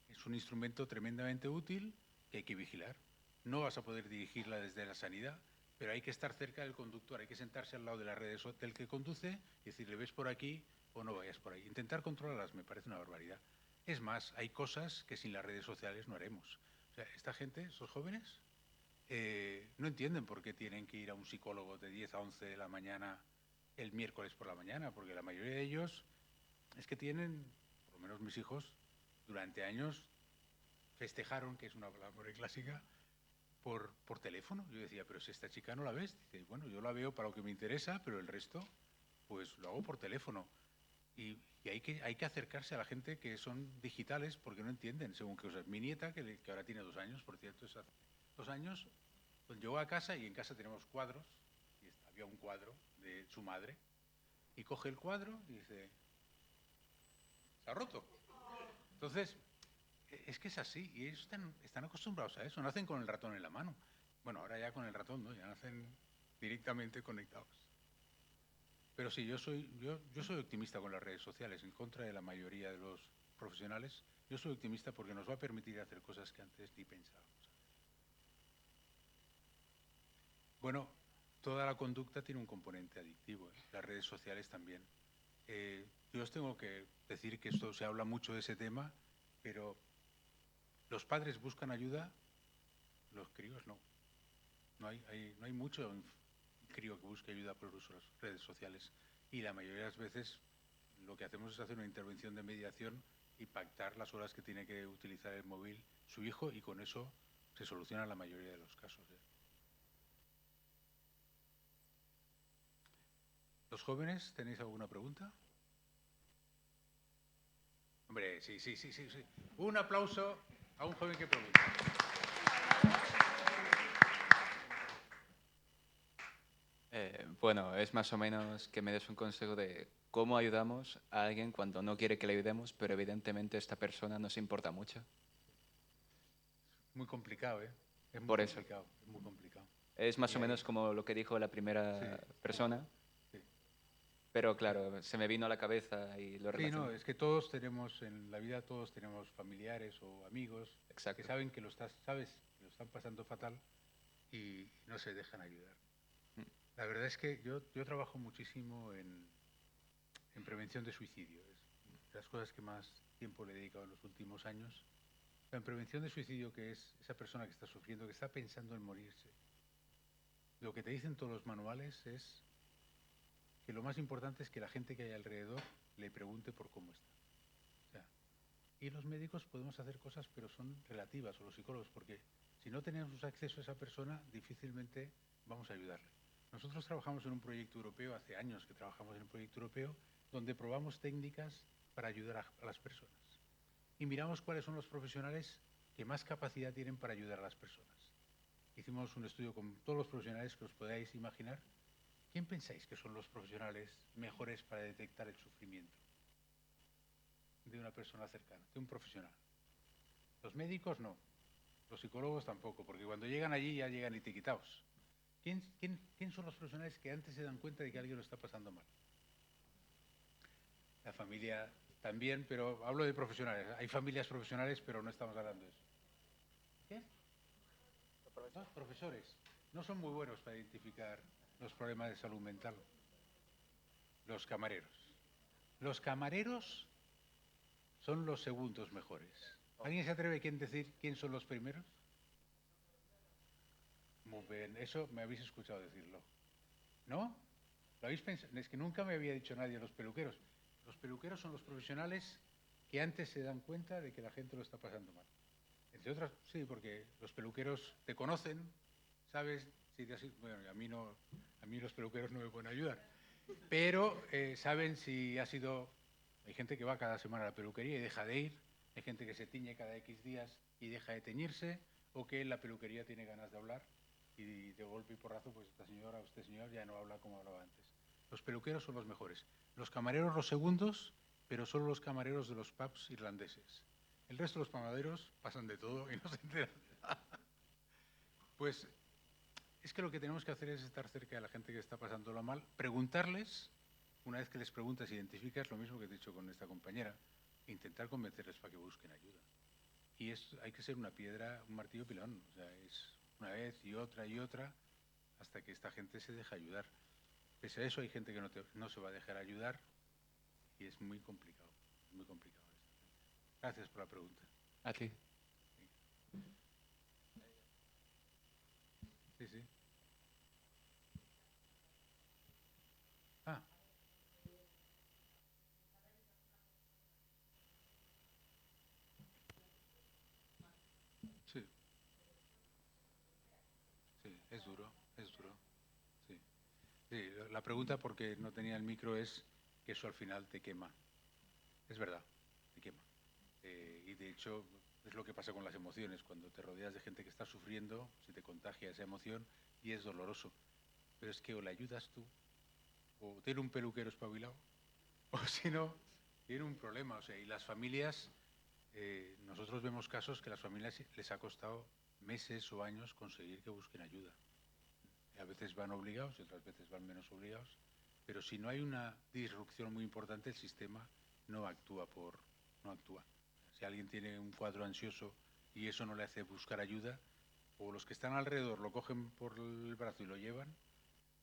es un instrumento tremendamente útil que hay que vigilar. No vas a poder dirigirla desde la sanidad, pero hay que estar cerca del conductor, hay que sentarse al lado de las redes del que conduce y decirle, ves por aquí o no vayas por ahí. Intentar controlarlas me parece una barbaridad. Es más, hay cosas que sin las redes sociales no haremos. O sea, esta gente, esos jóvenes, no entienden por qué tienen que ir a un psicólogo de 10 a 11 de la mañana el miércoles por la mañana, porque la mayoría de ellos es que tienen, por lo menos mis hijos, durante años festejaron, que es una palabra clásica, por teléfono. Yo decía, pero si esta chica no la ves, dice, bueno, yo la veo para lo que me interesa, pero el resto, pues lo hago por teléfono. Y hay que acercarse a la gente que son digitales porque no entienden, según qué cosas. Mi nieta, que ahora tiene 2 años, por cierto, hace 2 años, pues llegó a casa y en casa tenemos cuadros, y había un cuadro de su madre, y coge el cuadro y dice, se ha roto. Entonces, es que es así, y ellos están acostumbrados a eso, nacen con el ratón en la mano. Bueno, ahora ya con el ratón, ¿no? Ya nacen directamente conectados. Pero sí, yo soy optimista con las redes sociales, en contra de la mayoría de los profesionales. Yo soy optimista porque nos va a permitir hacer cosas que antes ni pensábamos. Bueno, toda la conducta tiene un componente adictivo, ¿eh? Las redes sociales también. Yo os tengo que decir que esto se habla mucho de ese tema, pero los padres buscan ayuda, los críos no. No hay mucho crío que busque ayuda por el uso de las redes sociales. Y la mayoría de las veces lo que hacemos es hacer una intervención de mediación y pactar las horas que tiene que utilizar el móvil su hijo, y con eso se soluciona la mayoría de los casos. ¿Los jóvenes tenéis alguna pregunta? Hombre, sí. Un aplauso a un joven que pregunta. Bueno, es más o menos que me des un consejo de cómo ayudamos a alguien cuando no quiere que le ayudemos, pero evidentemente esta persona nos importa mucho. Muy complicado, ¿eh? Es muy Por eso. complicado, es muy complicado. Es más Y o menos ahí- como lo que dijo la primera Sí. persona, Sí. pero claro, se me vino a la cabeza y lo Sí, relacioné. no, es que todos tenemos, en la vida todos tenemos familiares o amigos Exacto. que saben que sabes que lo están pasando fatal y no se dejan ayudar. La verdad es que yo trabajo muchísimo en prevención de suicidio. Es de las cosas que más tiempo le he dedicado en los últimos años. En prevención de suicidio, que es esa persona que está sufriendo, que está pensando en morirse. Lo que te dicen todos los manuales es que lo más importante es que la gente que hay alrededor le pregunte por cómo está. O sea, y los médicos podemos hacer cosas, pero son relativas, o los psicólogos, porque si no tenemos acceso a esa persona, difícilmente vamos a ayudarle. Nosotros trabajamos en un proyecto europeo, hace años que trabajamos en un proyecto europeo, donde probamos técnicas para ayudar a las personas. Y miramos cuáles son los profesionales que más capacidad tienen para ayudar a las personas. Hicimos un estudio con todos los profesionales que os podáis imaginar. ¿Quién pensáis que son los profesionales mejores para detectar el sufrimiento de una persona cercana, de un profesional? Los médicos no, los psicólogos tampoco, porque cuando llegan allí ya llegan etiquetados. ¿Quién son los profesionales que antes se dan cuenta de que alguien lo está pasando mal? La familia también, pero hablo de profesionales. Hay familias profesionales, pero no estamos hablando de eso. ¿Qué? Los profesores no son muy buenos para identificar los problemas de salud mental. Los camareros. Los camareros son los segundos mejores. ¿Alguien se atreve a decir quién son los primeros? Muy bien, eso me habéis escuchado decirlo. ¿No? ¿Lo habéis pensado? Es que nunca me había dicho nadie los peluqueros. Los peluqueros son los profesionales que antes se dan cuenta de que la gente lo está pasando mal. Entre otras, sí, porque los peluqueros te conocen, sabes, si te has, bueno, a mí los peluqueros no me pueden ayudar, pero saben si ha sido, hay gente que va cada semana a la peluquería y deja de ir, hay gente que se tiñe cada X días y deja de teñirse, o que en la peluquería tiene ganas de hablar y de golpe y porrazo, pues esta señora o este señor ya no habla como hablaba antes. Los peluqueros son los mejores. Los camareros los segundos, pero solo los camareros de los pubs irlandeses. El resto de los panaderos pasan de todo y no se enteran de nada. Pues es que lo que tenemos que hacer es estar cerca de la gente que está pasándolo mal, preguntarles, una vez que les preguntas, identificas lo mismo que he dicho con esta compañera, e intentar convencerles para que busquen ayuda. Y hay que ser una piedra, un martillo pilón, o sea, es una vez y otra, hasta que esta gente se deja ayudar. Pese a eso hay gente que no se va a dejar ayudar y es muy complicado, muy complicado. Gracias por la pregunta. A ti. Sí. Ah. Sí. Sí, es duro. Sí. Sí, la pregunta, porque no tenía el micro, es que eso al final te quema. Es verdad, te quema. Y de hecho es lo que pasa con las emociones. Cuando te rodeas de gente que está sufriendo, se te contagia esa emoción y es doloroso. Pero es que o le ayudas tú, o tiene un peluquero espabilado, o si no, tiene un problema. O sea, y las familias, nosotros vemos casos que a las familias les ha costado meses o años conseguir que busquen ayuda. A veces van obligados y otras veces van menos obligados, pero si no hay una disrupción muy importante, el sistema no actúa. Si alguien tiene un cuadro ansioso y eso no le hace buscar ayuda, o los que están alrededor lo cogen por el brazo y lo llevan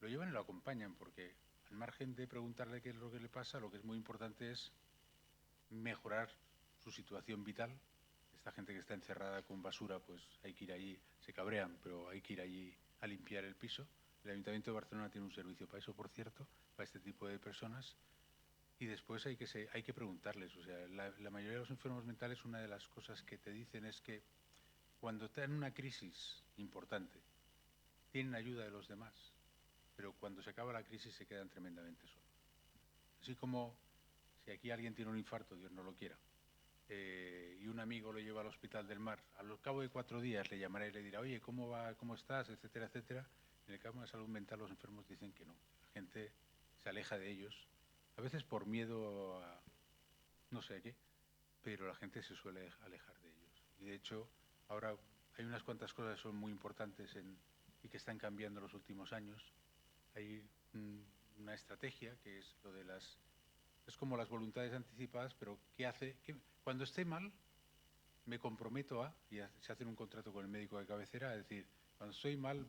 y lo acompañan, porque al margen de preguntarle qué es lo que le pasa, lo que es muy importante es mejorar su situación vital. Esta gente que está encerrada con basura, pues hay que ir allí, se cabrean, pero hay que ir allí a limpiar el piso. El Ayuntamiento de Barcelona tiene un servicio para eso, por cierto, para este tipo de personas. Y después hay que preguntarles. O sea, la mayoría de los enfermos mentales, una de las cosas que te dicen es que cuando están en una crisis importante, tienen ayuda de los demás, pero cuando se acaba la crisis se quedan tremendamente solos. Así como si aquí alguien tiene un infarto, Dios no lo quiera, y un amigo lo lleva al Hospital del Mar, al cabo de 4 días le llamará y le dirá, oye, ¿cómo va? ¿Cómo estás? Etcétera, etcétera. En el campo de salud mental los enfermos dicen que no. La gente se aleja de ellos, a veces por miedo a no sé a qué, pero la gente se suele alejar de ellos. Y de hecho, ahora hay unas cuantas cosas que son muy importantes y que están cambiando en los últimos años. Hay una estrategia que es lo de es como las voluntades anticipadas, pero ¿qué hace? Cuando esté mal, me comprometo y se hace un contrato con el médico de cabecera, a decir, cuando estoy mal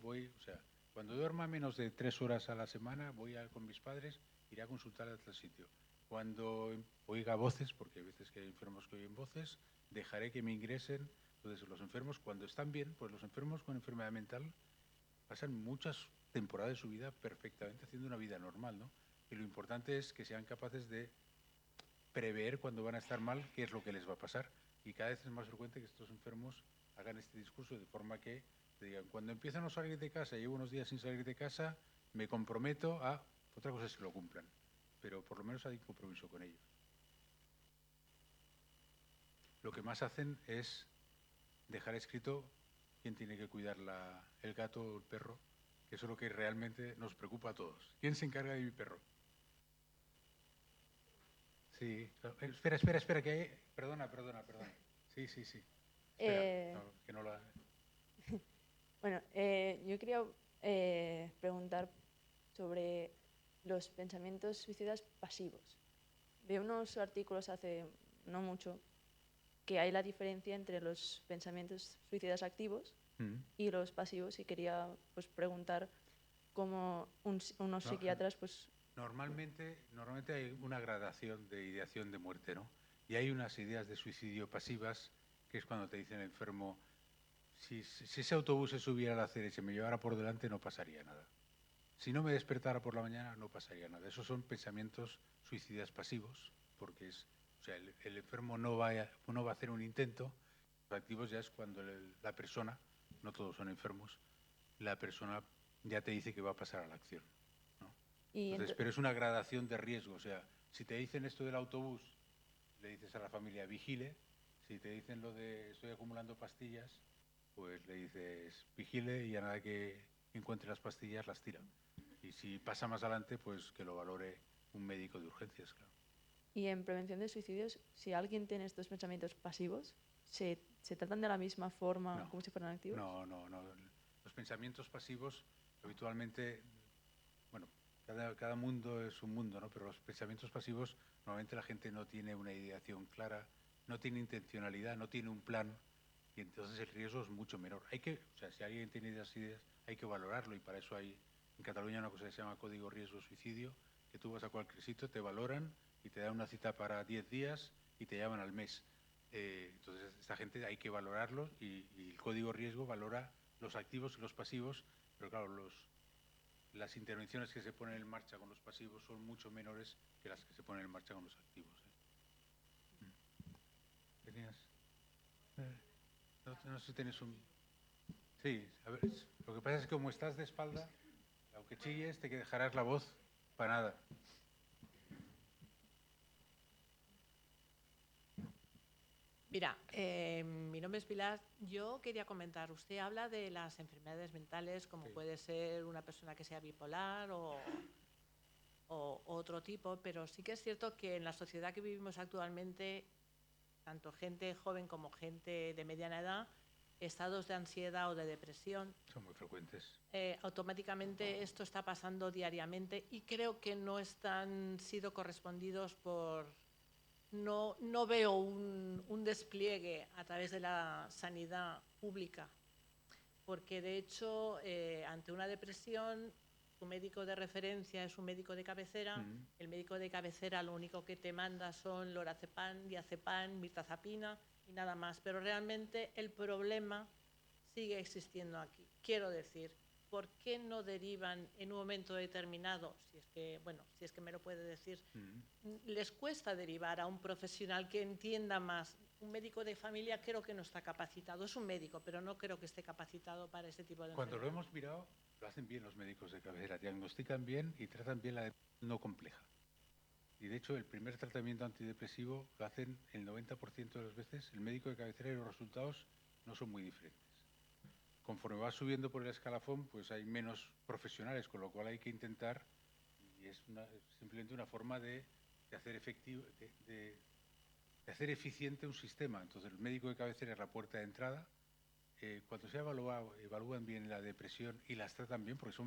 cuando duerma menos de 3 horas a la semana, con mis padres, iré a consultar a tal sitio. Cuando oiga voces, porque hay veces que hay enfermos que oyen voces, dejaré que me ingresen. Entonces, los enfermos, cuando están bien, pues los enfermos con enfermedad mental pasan muchas temporadas de su vida perfectamente haciendo una vida normal, ¿no? Y lo importante es que sean capaces de prever cuando van a estar mal qué es lo que les va a pasar. Y cada vez es más frecuente que estos enfermos hagan este discurso de forma que te digan, cuando empiezan a salir de casa, llevo unos días sin salir de casa, me comprometo a... Otra cosa es que lo cumplan, pero por lo menos hay un compromiso con ellos. Lo que más hacen es dejar escrito quién tiene que cuidar el gato o el perro, que eso es lo que realmente nos preocupa a todos. ¿Quién se encarga de mi perro? Sí, espera, que hay... Perdona. Sí. Espera, que no la... Bueno, yo quería preguntar sobre los pensamientos suicidas pasivos. Veo unos artículos hace no mucho que hay la diferencia entre los pensamientos suicidas activos y los pasivos, y quería pues preguntar cómo unos psiquiatras pues... Normalmente hay una gradación de ideación de muerte, ¿no? Y hay unas ideas de suicidio pasivas, que es cuando te dicen el enfermo, si ese autobús se subiera a la acera y se me llevara por delante, no pasaría nada. Si no me despertara por la mañana, no pasaría nada. Esos son pensamientos suicidas pasivos, porque el enfermo no va a hacer un intento. Los activos ya es cuando la persona, no todos son enfermos, la persona ya te dice que va a pasar a la acción, ¿no? Entonces, pero es una gradación de riesgo. O sea, si te dicen esto del autobús, le dices a la familia, vigile. Si te dicen lo de estoy acumulando pastillas, pues le dices, vigile, y a nada que encuentre las pastillas, las tira. Y si pasa más adelante, pues que lo valore un médico de urgencias, claro. Y en prevención de suicidios, si alguien tiene estos pensamientos pasivos, ¿se tratan de la misma forma como si fueran activos? No. Los pensamientos pasivos habitualmente, bueno, cada mundo es un mundo, ¿no? Pero los pensamientos pasivos, normalmente la gente no tiene una ideación clara, no tiene intencionalidad, no tiene un plan, y entonces el riesgo es mucho menor. Si alguien tiene esas ideas, hay que valorarlo, y para eso hay en Cataluña una cosa que se llama Código Riesgo Suicidio, que tú vas a cualquier sitio, te valoran y te dan una cita para 10 días y te llaman al mes. Entonces, esta gente hay que valorarlo, y el Código Riesgo valora los activos y los pasivos, pero claro, las intervenciones que se ponen en marcha con los pasivos son mucho menores que las que se ponen en marcha con los activos. ¿Tenías? No sé si tienes un... Sí, a ver, lo que pasa es que como estás de espalda, aunque chilles, te dejarás la voz para nada. Mira, mi nombre es Pilar. Yo quería comentar, usted habla de las enfermedades mentales, como puede ser una persona que sea bipolar o otro tipo, pero sí que es cierto que en la sociedad que vivimos actualmente, tanto gente joven como gente de mediana edad, estados de ansiedad o de depresión son muy frecuentes. Automáticamente esto está pasando diariamente, y creo que no están sido correspondidos por... No veo un despliegue a través de la sanidad pública, porque de hecho ante una depresión tu médico de referencia es un médico de cabecera. El médico de cabecera lo único que te manda son lorazepam, diazepam, mirtazapina y nada más, pero realmente el problema sigue existiendo aquí. Quiero decir, por qué no derivan en un momento determinado, si es que me lo puede decir, les cuesta derivar a un profesional que entienda más. Un médico de familia creo que no está capacitado, es un médico, pero no creo que esté capacitado para ese tipo de Cuando lo enfermedad. hemos mirado, lo hacen bien los médicos de cabecera, diagnostican bien y tratan bien la depresión no compleja. Y de hecho, el primer tratamiento antidepresivo lo hacen el 90% de las veces el médico de cabecera y los resultados no son muy diferentes. Conforme vas subiendo por el escalafón, pues hay menos profesionales, con lo cual hay que intentar, y es simplemente una forma de hacer efectivo, de hacer eficiente un sistema. Entonces, el médico de cabecera es la puerta de entrada. Cuando se evalúan bien la depresión y las tratan bien, porque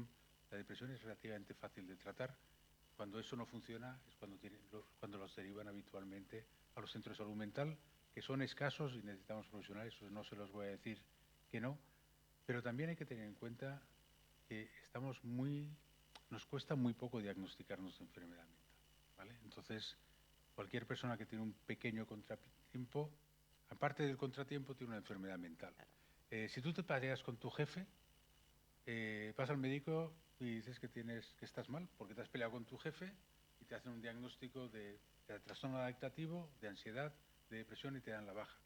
la depresión es relativamente fácil de tratar. Cuando eso no funciona es cuando los derivan habitualmente a los centros de salud mental, que son escasos y necesitamos profesionales, eso no se los voy a decir que no, pero también hay que tener en cuenta que nos cuesta muy poco diagnosticarnos de enfermedad mental, ¿vale? Entonces, cualquier persona que tiene un pequeño contratiempo, aparte del contratiempo, tiene una enfermedad mental. Si tú te peleas con tu jefe, vas al médico y dices que estás mal porque te has peleado con tu jefe y te hacen un diagnóstico de trastorno adaptativo, de ansiedad, de depresión y te dan la baja.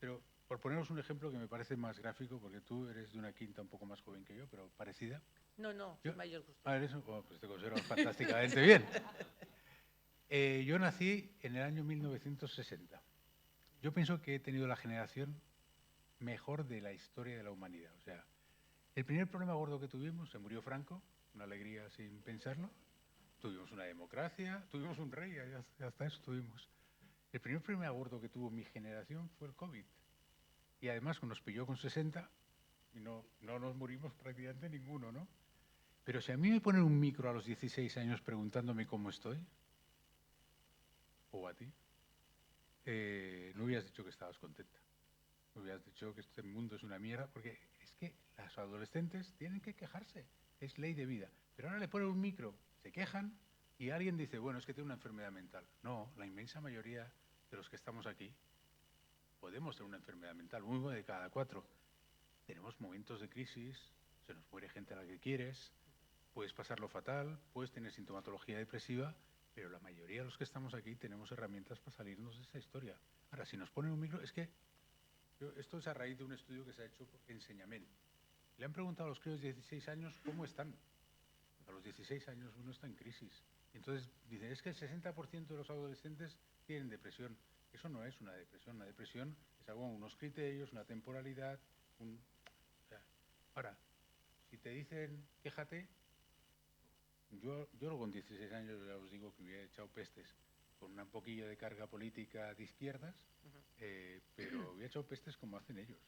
Pero por poneros un ejemplo que me parece más gráfico, porque tú eres de una quinta un poco más joven que yo, pero parecida. No, soy mayor que usted. Pues te considero fantásticamente bien. Yo nací en el año 1960. Yo pienso que he tenido la generación mejor de la historia de la humanidad. O sea, el primer problema gordo que tuvimos, se murió Franco, una alegría sin pensarlo. Tuvimos una democracia, tuvimos un rey, hasta eso tuvimos. El primer problema gordo que tuvo mi generación fue el COVID. Y además nos pilló con 60 y no nos morimos prácticamente ninguno, ¿no? Pero si a mí me ponen un micro a los 16 años preguntándome cómo estoy, o a ti, no hubieras dicho que estabas contenta. No hubieras dicho que este mundo es una mierda, porque es que los adolescentes tienen que quejarse, es ley de vida. Pero ahora le ponen un micro, se quejan y alguien dice, bueno, es que tiene una enfermedad mental. No, la inmensa mayoría de los que estamos aquí podemos tener una enfermedad mental, 1 de cada 4. Tenemos momentos de crisis, se nos muere gente a la que quieres, puedes pasarlo fatal, puedes tener sintomatología depresiva, pero la mayoría de los que estamos aquí tenemos herramientas para salirnos de esa historia. Ahora, si nos ponen un micro, es que esto es a raíz de un estudio que se ha hecho en Señamén. Le han preguntado a los críos de 16 años cómo están. A los 16 años uno está en crisis. Entonces dicen, es que el 60% de los adolescentes tienen depresión. Eso no es una depresión. Una depresión es algo con unos criterios, una temporalidad. Ahora, si te dicen, quéjate, yo con 16 años ya os digo que hubiera echado pestes con un poquillo de carga política de izquierdas, pero hubiera echado pestes como hacen ellos.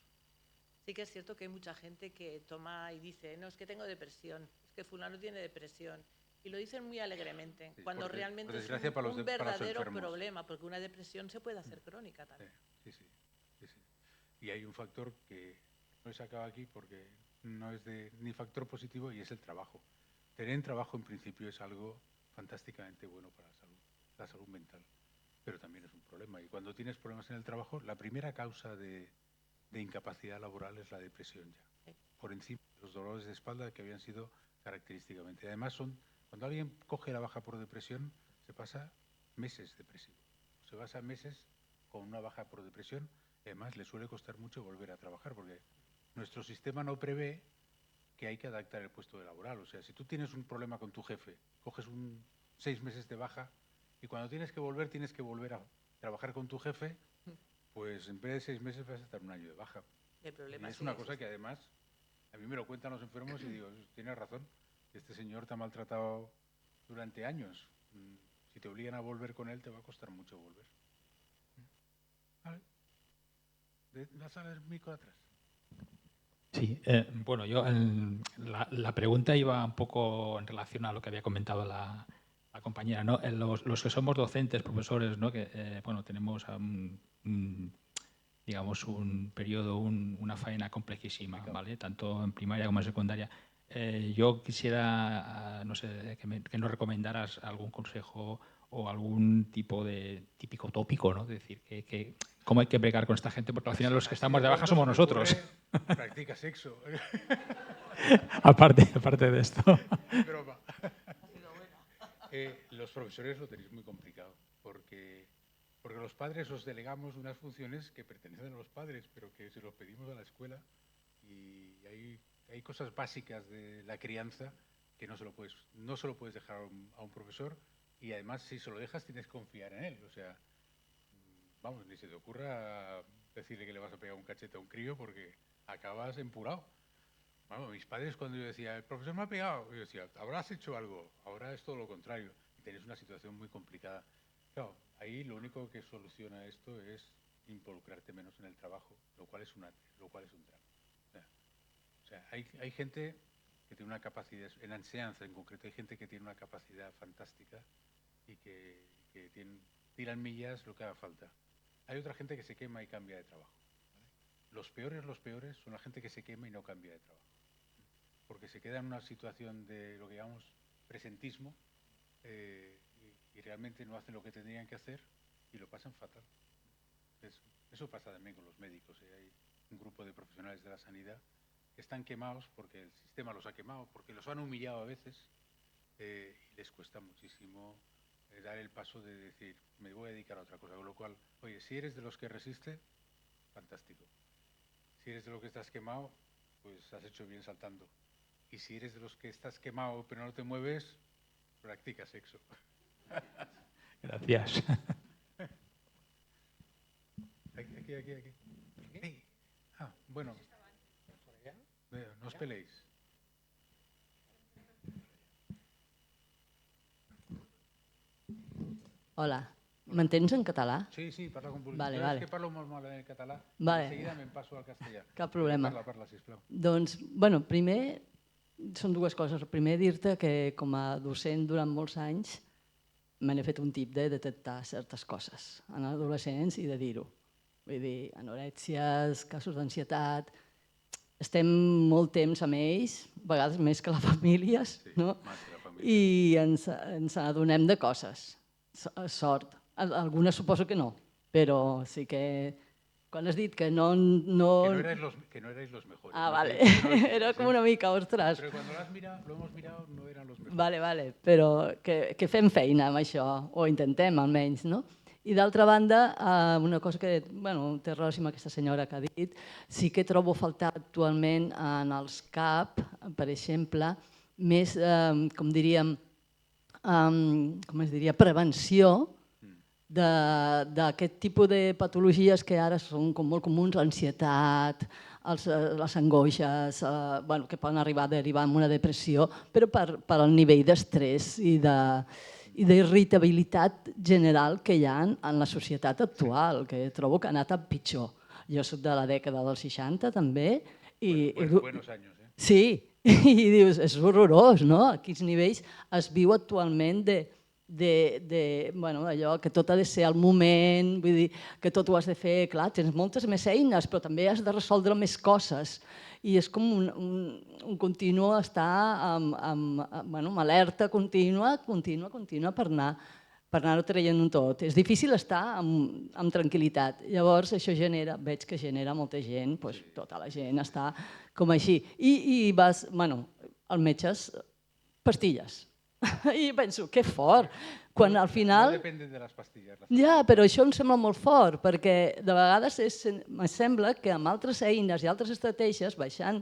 Sí que es cierto que hay mucha gente que toma y dice, no, es que tengo depresión, es que fulano tiene depresión. Y lo dicen muy alegremente, Sí, cuando realmente es para un los verdadero enfermos. problema, porque una depresión se puede hacer crónica también. Sí. Y hay un factor que no he sacado aquí porque no es ni factor positivo y es el trabajo. Tener trabajo en principio es algo fantásticamente bueno para la salud mental, pero también es un problema. Y cuando tienes problemas en el trabajo, la primera causa de incapacidad laboral es la depresión ya, Sí. por encima de los dolores de espalda que habían sido característicamente. Además, cuando alguien coge la baja por depresión, se pasa meses depresivo. Se pasa meses con una baja por depresión y además le suele costar mucho volver a trabajar porque nuestro sistema no prevé que hay que adaptar el puesto de laboral. O sea, si tú tienes un problema con tu jefe, coges 6 meses de baja y cuando tienes que volver a trabajar con tu jefe, pues en vez de 6 meses vas a estar 1 año de baja. El problema Y es una cosa que además a mí me lo cuentan los enfermos y digo, tienes razón, este señor te ha maltratado durante años. Si te obligan a volver con él, te va a costar mucho volver. ¿Vale? ¿Vas a ver micro atrás? Sí, bueno, la pregunta iba un poco en relación a lo que había comentado la compañera, ¿no? Los que somos docentes, profesores, ¿no? Que bueno, tenemos digamos un periodo, una faena complejísima, ¿vale? Tanto en primaria como en secundaria. Yo quisiera, no sé, que nos recomendaras algún consejo o algún tipo de típico tópico, ¿no? Es decir, cómo hay que bregar con esta gente, porque al final los que estamos de baja somos nosotros. Practica sexo. aparte de esto. Broma. Los profesores lo tenéis muy complicado, porque los padres os delegamos unas funciones que pertenecen a los padres, pero que se los pedimos a la escuela, y hay cosas básicas de la crianza que no se lo puedes dejar a un profesor, y además si se lo dejas tienes que confiar en él. O sea, vamos, ni se te ocurra decirle que le vas a pegar un cachete a un crío porque acabas empurado. Bueno, mis padres, cuando yo decía, el profesor me ha pegado, yo decía, habrás hecho algo. Ahora es todo lo contrario, y tenéis una situación muy complicada. Claro, ahí lo único que soluciona esto es involucrarte menos en el trabajo, lo cual es un drama. O sea, hay gente que tiene una capacidad, en la enseñanza en concreto, hay gente que tiene una capacidad fantástica y que tiran millas lo que haga falta. Hay otra gente que se quema y cambia de trabajo, ¿vale? Los peores son la gente que se quema y no cambia de trabajo, porque se queda en una situación de lo que llamamos presentismo, y realmente no hacen lo que tendrían que hacer y lo pasan fatal. Eso pasa también con los médicos. Hay un grupo de profesionales de la sanidad que están quemados porque el sistema los ha quemado, porque los han humillado a veces, y les cuesta muchísimo dar el paso de decir, me voy a dedicar a otra cosa. Con lo cual, oye, si eres de los que resiste, fantástico. Si eres de los que estás quemado, pues has hecho bien saltando. Y si eres de los que estás quemado pero no te mueves, practica sexo. Gracias. Aquí. Hey. Bueno. No os peleéis. Hola, m'entens en català? Sí, parla com vulguis. Vale, Jo vale. és que parlo molt mal en català, Vale. de seguida me'n passo al castellà. Cap problema. Parla, sisplau. Doncs, bueno, primer són dues coses. Primer, dir-te que com a docent durant molts anys me n'he fet un tip de detectar certes coses en adolescents i de dir-ho. Vull dir, anorèxies, casos d'ansietat. Estem molt temps amb ells, a vegades més que les famílies, no? I ens adonem de coses. Sort. Algunes suposo que no, però sí que quan has dit que no... Que no erais los mejores. Ah, vale. Era com una mica, ostres. Però quan lo hemos mirado no eran los mejores. Vale, però que fem feina amb això, o intentem almenys, no? I d'altra banda, una cosa que té relació amb aquesta senyora que ha dit, sí que trobo a faltar actualment en els CAP, per exemple, més, com es diria, prevenció d'aquest tipus de patologies que ara són com molt comuns, l'ansietat, les angoixes, que poden arribar a derivar en una depressió, però per al nivell d'estrès i d'irritabilitat general que hi ha en la societat actual, que trobo que ha anat a pitjor. Jo soc de la dècada dels 60 també. Buenos años, eh? Sí, i dius, és horrorós, no? A quins nivells es viu actualment allò que tot ha de ser al moment, vull dir, que tot ho has de fer, clar, tens moltes més eines, però també has de resoldre més coses. I és com un continu estar amb alerta contínua per anar-ho traient tot. És difícil estar amb tranquil·litat. Llavors això veig que genera molta gent, tota la gent està com així. I vas, al metge, pastilles. I penso, que fort, quan al final... No depèn de les pastilles. Ja, però això em sembla molt fort, perquè de vegades em sembla que amb altres eines i altres estratègies, baixant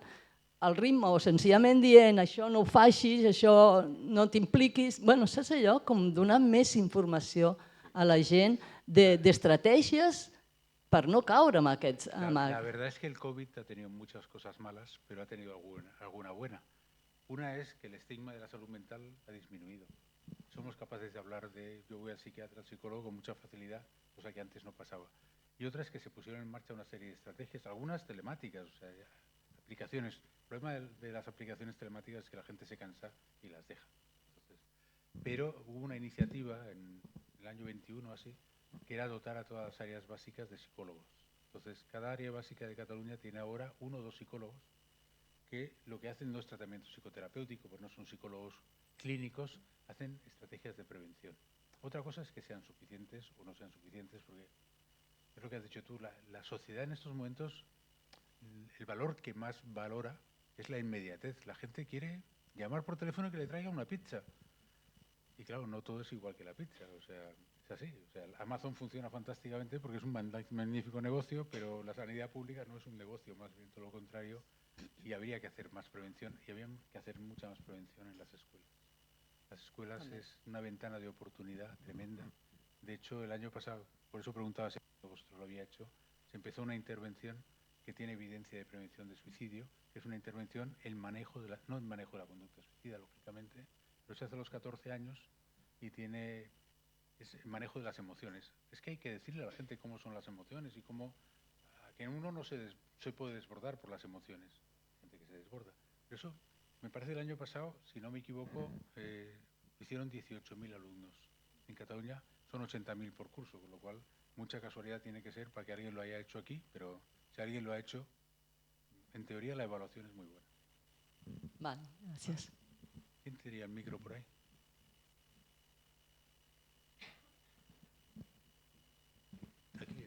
el ritme o senzillament dient això no ho facis, això no t'impliquis, saps allò? Com donar més informació a la gent d'estratègies per no caure en aquests... La verdad es que el COVID ha tenido muchas cosas malas, pero ha tenido alguna buena. Una es que el estigma de la salud mental ha disminuido. Somos capaces de hablar yo voy al psiquiatra, al psicólogo con mucha facilidad, cosa que antes no pasaba. Y otra es que se pusieron en marcha una serie de estrategias, algunas telemáticas, o sea, aplicaciones. El problema de las aplicaciones telemáticas es que la gente se cansa y las deja. Pero hubo una iniciativa en el año 21 así, que era dotar a todas las áreas básicas de psicólogos. Entonces, cada área básica de Cataluña tiene ahora 1 o 2 psicólogos que lo que hacen no es tratamiento psicoterapéutico, porque no son psicólogos clínicos, hacen estrategias de prevención. Otra cosa es que sean suficientes o no sean suficientes, porque es lo que has dicho tú, la sociedad en estos momentos, el valor que más valora es la inmediatez. La gente quiere llamar por teléfono y que le traiga una pizza. Y claro, no todo es igual que la pizza, o sea, es así. O sea, Amazon funciona fantásticamente porque es un magnífico negocio, pero la sanidad pública no es un negocio, más bien todo lo contrario, y habría que hacer más prevención, y habría que hacer mucha más prevención en las escuelas. Las escuelas es una ventana de oportunidad tremenda. De hecho, el año pasado, por eso preguntaba si vosotros lo había hecho, se empezó una intervención que tiene evidencia de prevención de suicidio, que es una intervención en manejo de no en manejo de la conducta suicida, lógicamente, pero se hace a los 14 años y tiene el manejo de las emociones. Es que hay que decirle a la gente cómo son las emociones y cómo que uno no se puede desbordar por las emociones. Hay gente que se desborda. Pero eso, me parece el año pasado, si no me equivoco, hicieron 18.000 alumnos. En Cataluña son 80.000 por curso, con lo cual mucha casualidad tiene que ser para que alguien lo haya hecho aquí, pero si alguien lo ha hecho, en teoría la evaluación es muy buena. Vale, gracias. ¿Quién tendría el micro por ahí? Aquí.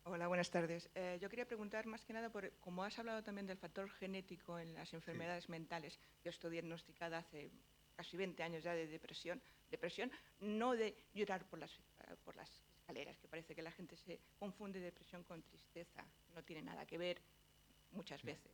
Hola, buenas tardes. Yo quería preguntar más que nada, como has hablado también del factor genético en las enfermedades mentales, yo estoy diagnosticada hace casi 20 años ya de depresión, no de llorar por las escaleras, que parece que la gente se confunde depresión con tristeza, no tiene nada que ver muchas veces.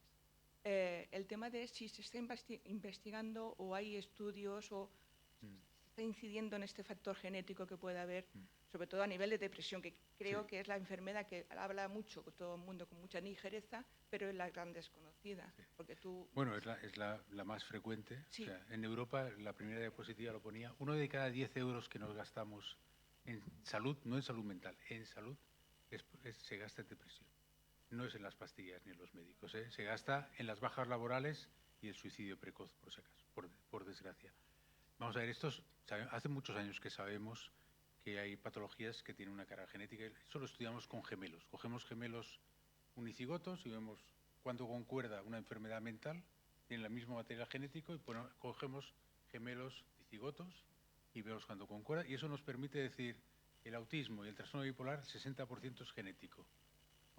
El tema de si se está investigando o hay estudios o se está incidiendo en este factor genético que puede haber, sobre todo a nivel de depresión, que creo que es la enfermedad que habla mucho con todo el mundo con mucha ligereza, pero es la gran desconocida. Porque tú... Bueno, es la más frecuente. Sí. O sea, en Europa, la primera diapositiva lo ponía, 1 de cada 10 euros que nos gastamos en salud, no en salud mental, en salud, se gasta en depresión. No es en las pastillas ni en los médicos, ¿eh? Se gasta en las bajas laborales y el suicidio precoz, por si acaso, por desgracia. Vamos a ver, hace muchos años que sabemos que hay patologías que tienen una carga genética. Eso lo estudiamos con gemelos. Cogemos gemelos unicigotos y vemos cuándo concuerda una enfermedad mental, tienen el mismo material genético, y cogemos gemelos dicigotos y vemos cuándo concuerda. Y eso nos permite decir que el autismo y el trastorno bipolar, 60% es genético.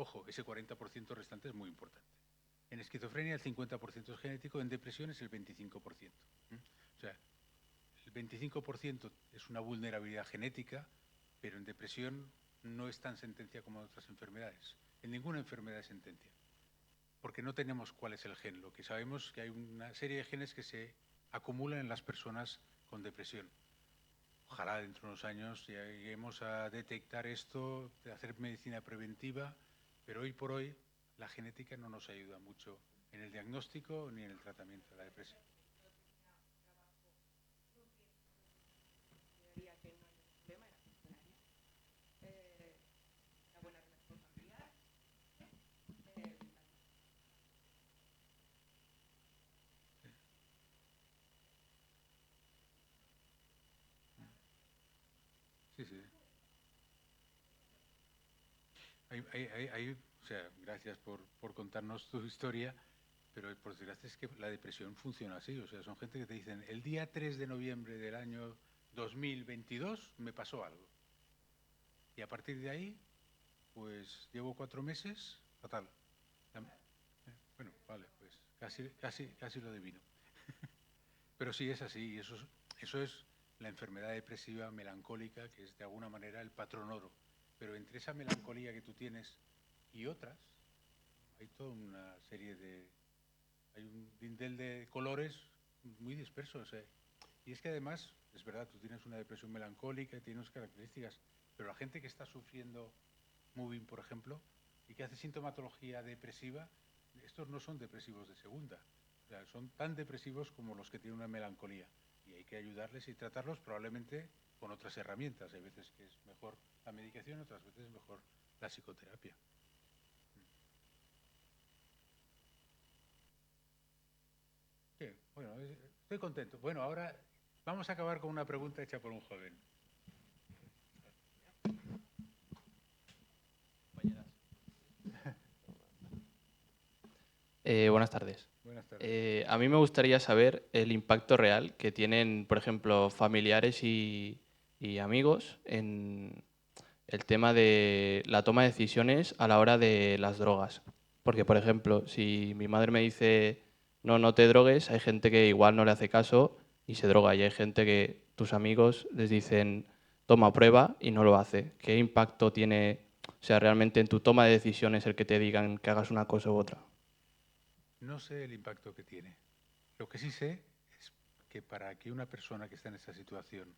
Ojo, ese 40% restante es muy importante. En esquizofrenia el 50% es genético, en depresión es el 25%. O sea, el 25% es una vulnerabilidad genética, pero en depresión no es tan sentencia como en otras enfermedades. En ninguna enfermedad es sentencia, porque no tenemos cuál es el gen. Lo que sabemos es que hay una serie de genes que se acumulan en las personas con depresión. Ojalá dentro de unos años lleguemos a detectar esto, de hacer medicina preventiva, pero hoy por hoy la genética no nos ayuda mucho en el diagnóstico ni en el tratamiento de la depresión. Sí, sí. O sea, gracias por contarnos tu historia, pero por desgracia es que la depresión funciona así. O sea, son gente que te dicen, el día 3 de noviembre del año 2022 me pasó algo. Y a partir de ahí, pues llevo 4 meses, fatal. Bueno, vale, pues casi lo adivino. Pero sí es así, y eso es la enfermedad depresiva melancólica, que es de alguna manera el patrón oro. Pero entre esa melancolía que tú tienes y otras, hay toda una serie hay un dindel de colores muy dispersos. Y es que además, es verdad, tú tienes una depresión melancólica y tienes unas características, pero la gente que está sufriendo moving, por ejemplo, y que hace sintomatología depresiva, estos no son depresivos de segunda. O sea, son tan depresivos como los que tienen una melancolía. Y hay que ayudarles y tratarlos probablemente con otras herramientas. Hay veces que es mejor la medicación, otras veces es mejor la psicoterapia. Sí, bueno, estoy contento. Bueno, ahora vamos a acabar con una pregunta hecha por un joven. Buenas tardes. Buenas tardes. A mí me gustaría saber el impacto real que tienen, por ejemplo, familiares y amigos en el tema de la toma de decisiones a la hora de las drogas. Porque, por ejemplo, si mi madre me dice no te drogues, hay gente que igual no le hace caso y se droga. Y hay gente que tus amigos les dicen toma prueba y no lo hace. ¿Qué impacto tiene, o sea, realmente en tu toma de decisiones el que te digan que hagas una cosa u otra? No sé el impacto que tiene. Lo que sí sé es que para que una persona que está en esa situación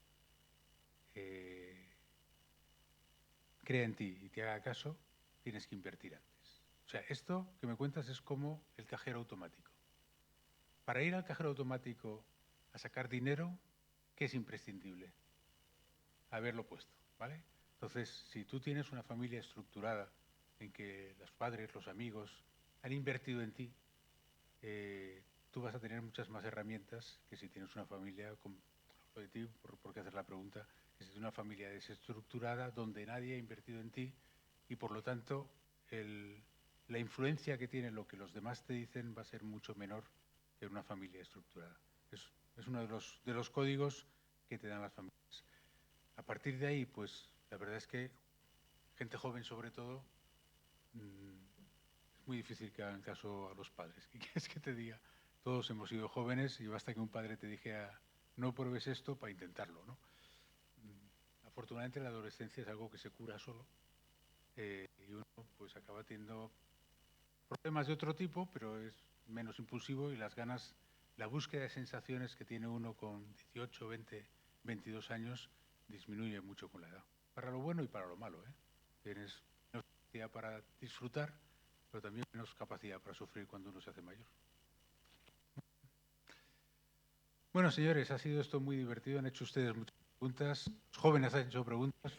crea en ti y te haga caso, tienes que invertir antes. O sea, esto que me cuentas es como el cajero automático. Para ir al cajero automático a sacar dinero, ¿qué es imprescindible? Haberlo puesto, ¿vale? Entonces, si tú tienes una familia estructurada en que los padres, los amigos han invertido en ti, tú vas a tener muchas más herramientas que si tienes una familia, por qué hacer la pregunta, que si tienes una familia desestructurada donde nadie ha invertido en ti y por lo tanto la influencia que tiene lo que los demás te dicen va a ser mucho menor que en una familia estructurada. Es uno de los códigos que te dan las familias. A partir de ahí, pues la verdad es que gente joven sobre todo, es muy difícil que hagan caso a los padres. ¿Qué quieres que te diga? Todos hemos sido jóvenes y basta que un padre te dijera no pruebes esto para intentarlo, ¿no? Afortunadamente la adolescencia es algo que se cura solo y uno pues acaba teniendo problemas de otro tipo, pero es menos impulsivo y las ganas, la búsqueda de sensaciones que tiene uno con 18, 20, 22 años disminuye mucho con la edad. Para lo bueno y para lo malo, ¿eh? Tienes menos capacidad para disfrutar, pero también menos capacidad para sufrir cuando uno se hace mayor. Bueno, señores, ha sido esto muy divertido. Han hecho ustedes muchas preguntas. Los jóvenes han hecho preguntas.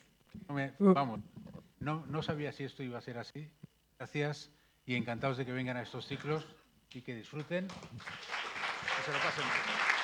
No sabía si esto iba a ser así. Gracias y encantados de que vengan a estos ciclos y que disfruten. Que se lo pasen bien.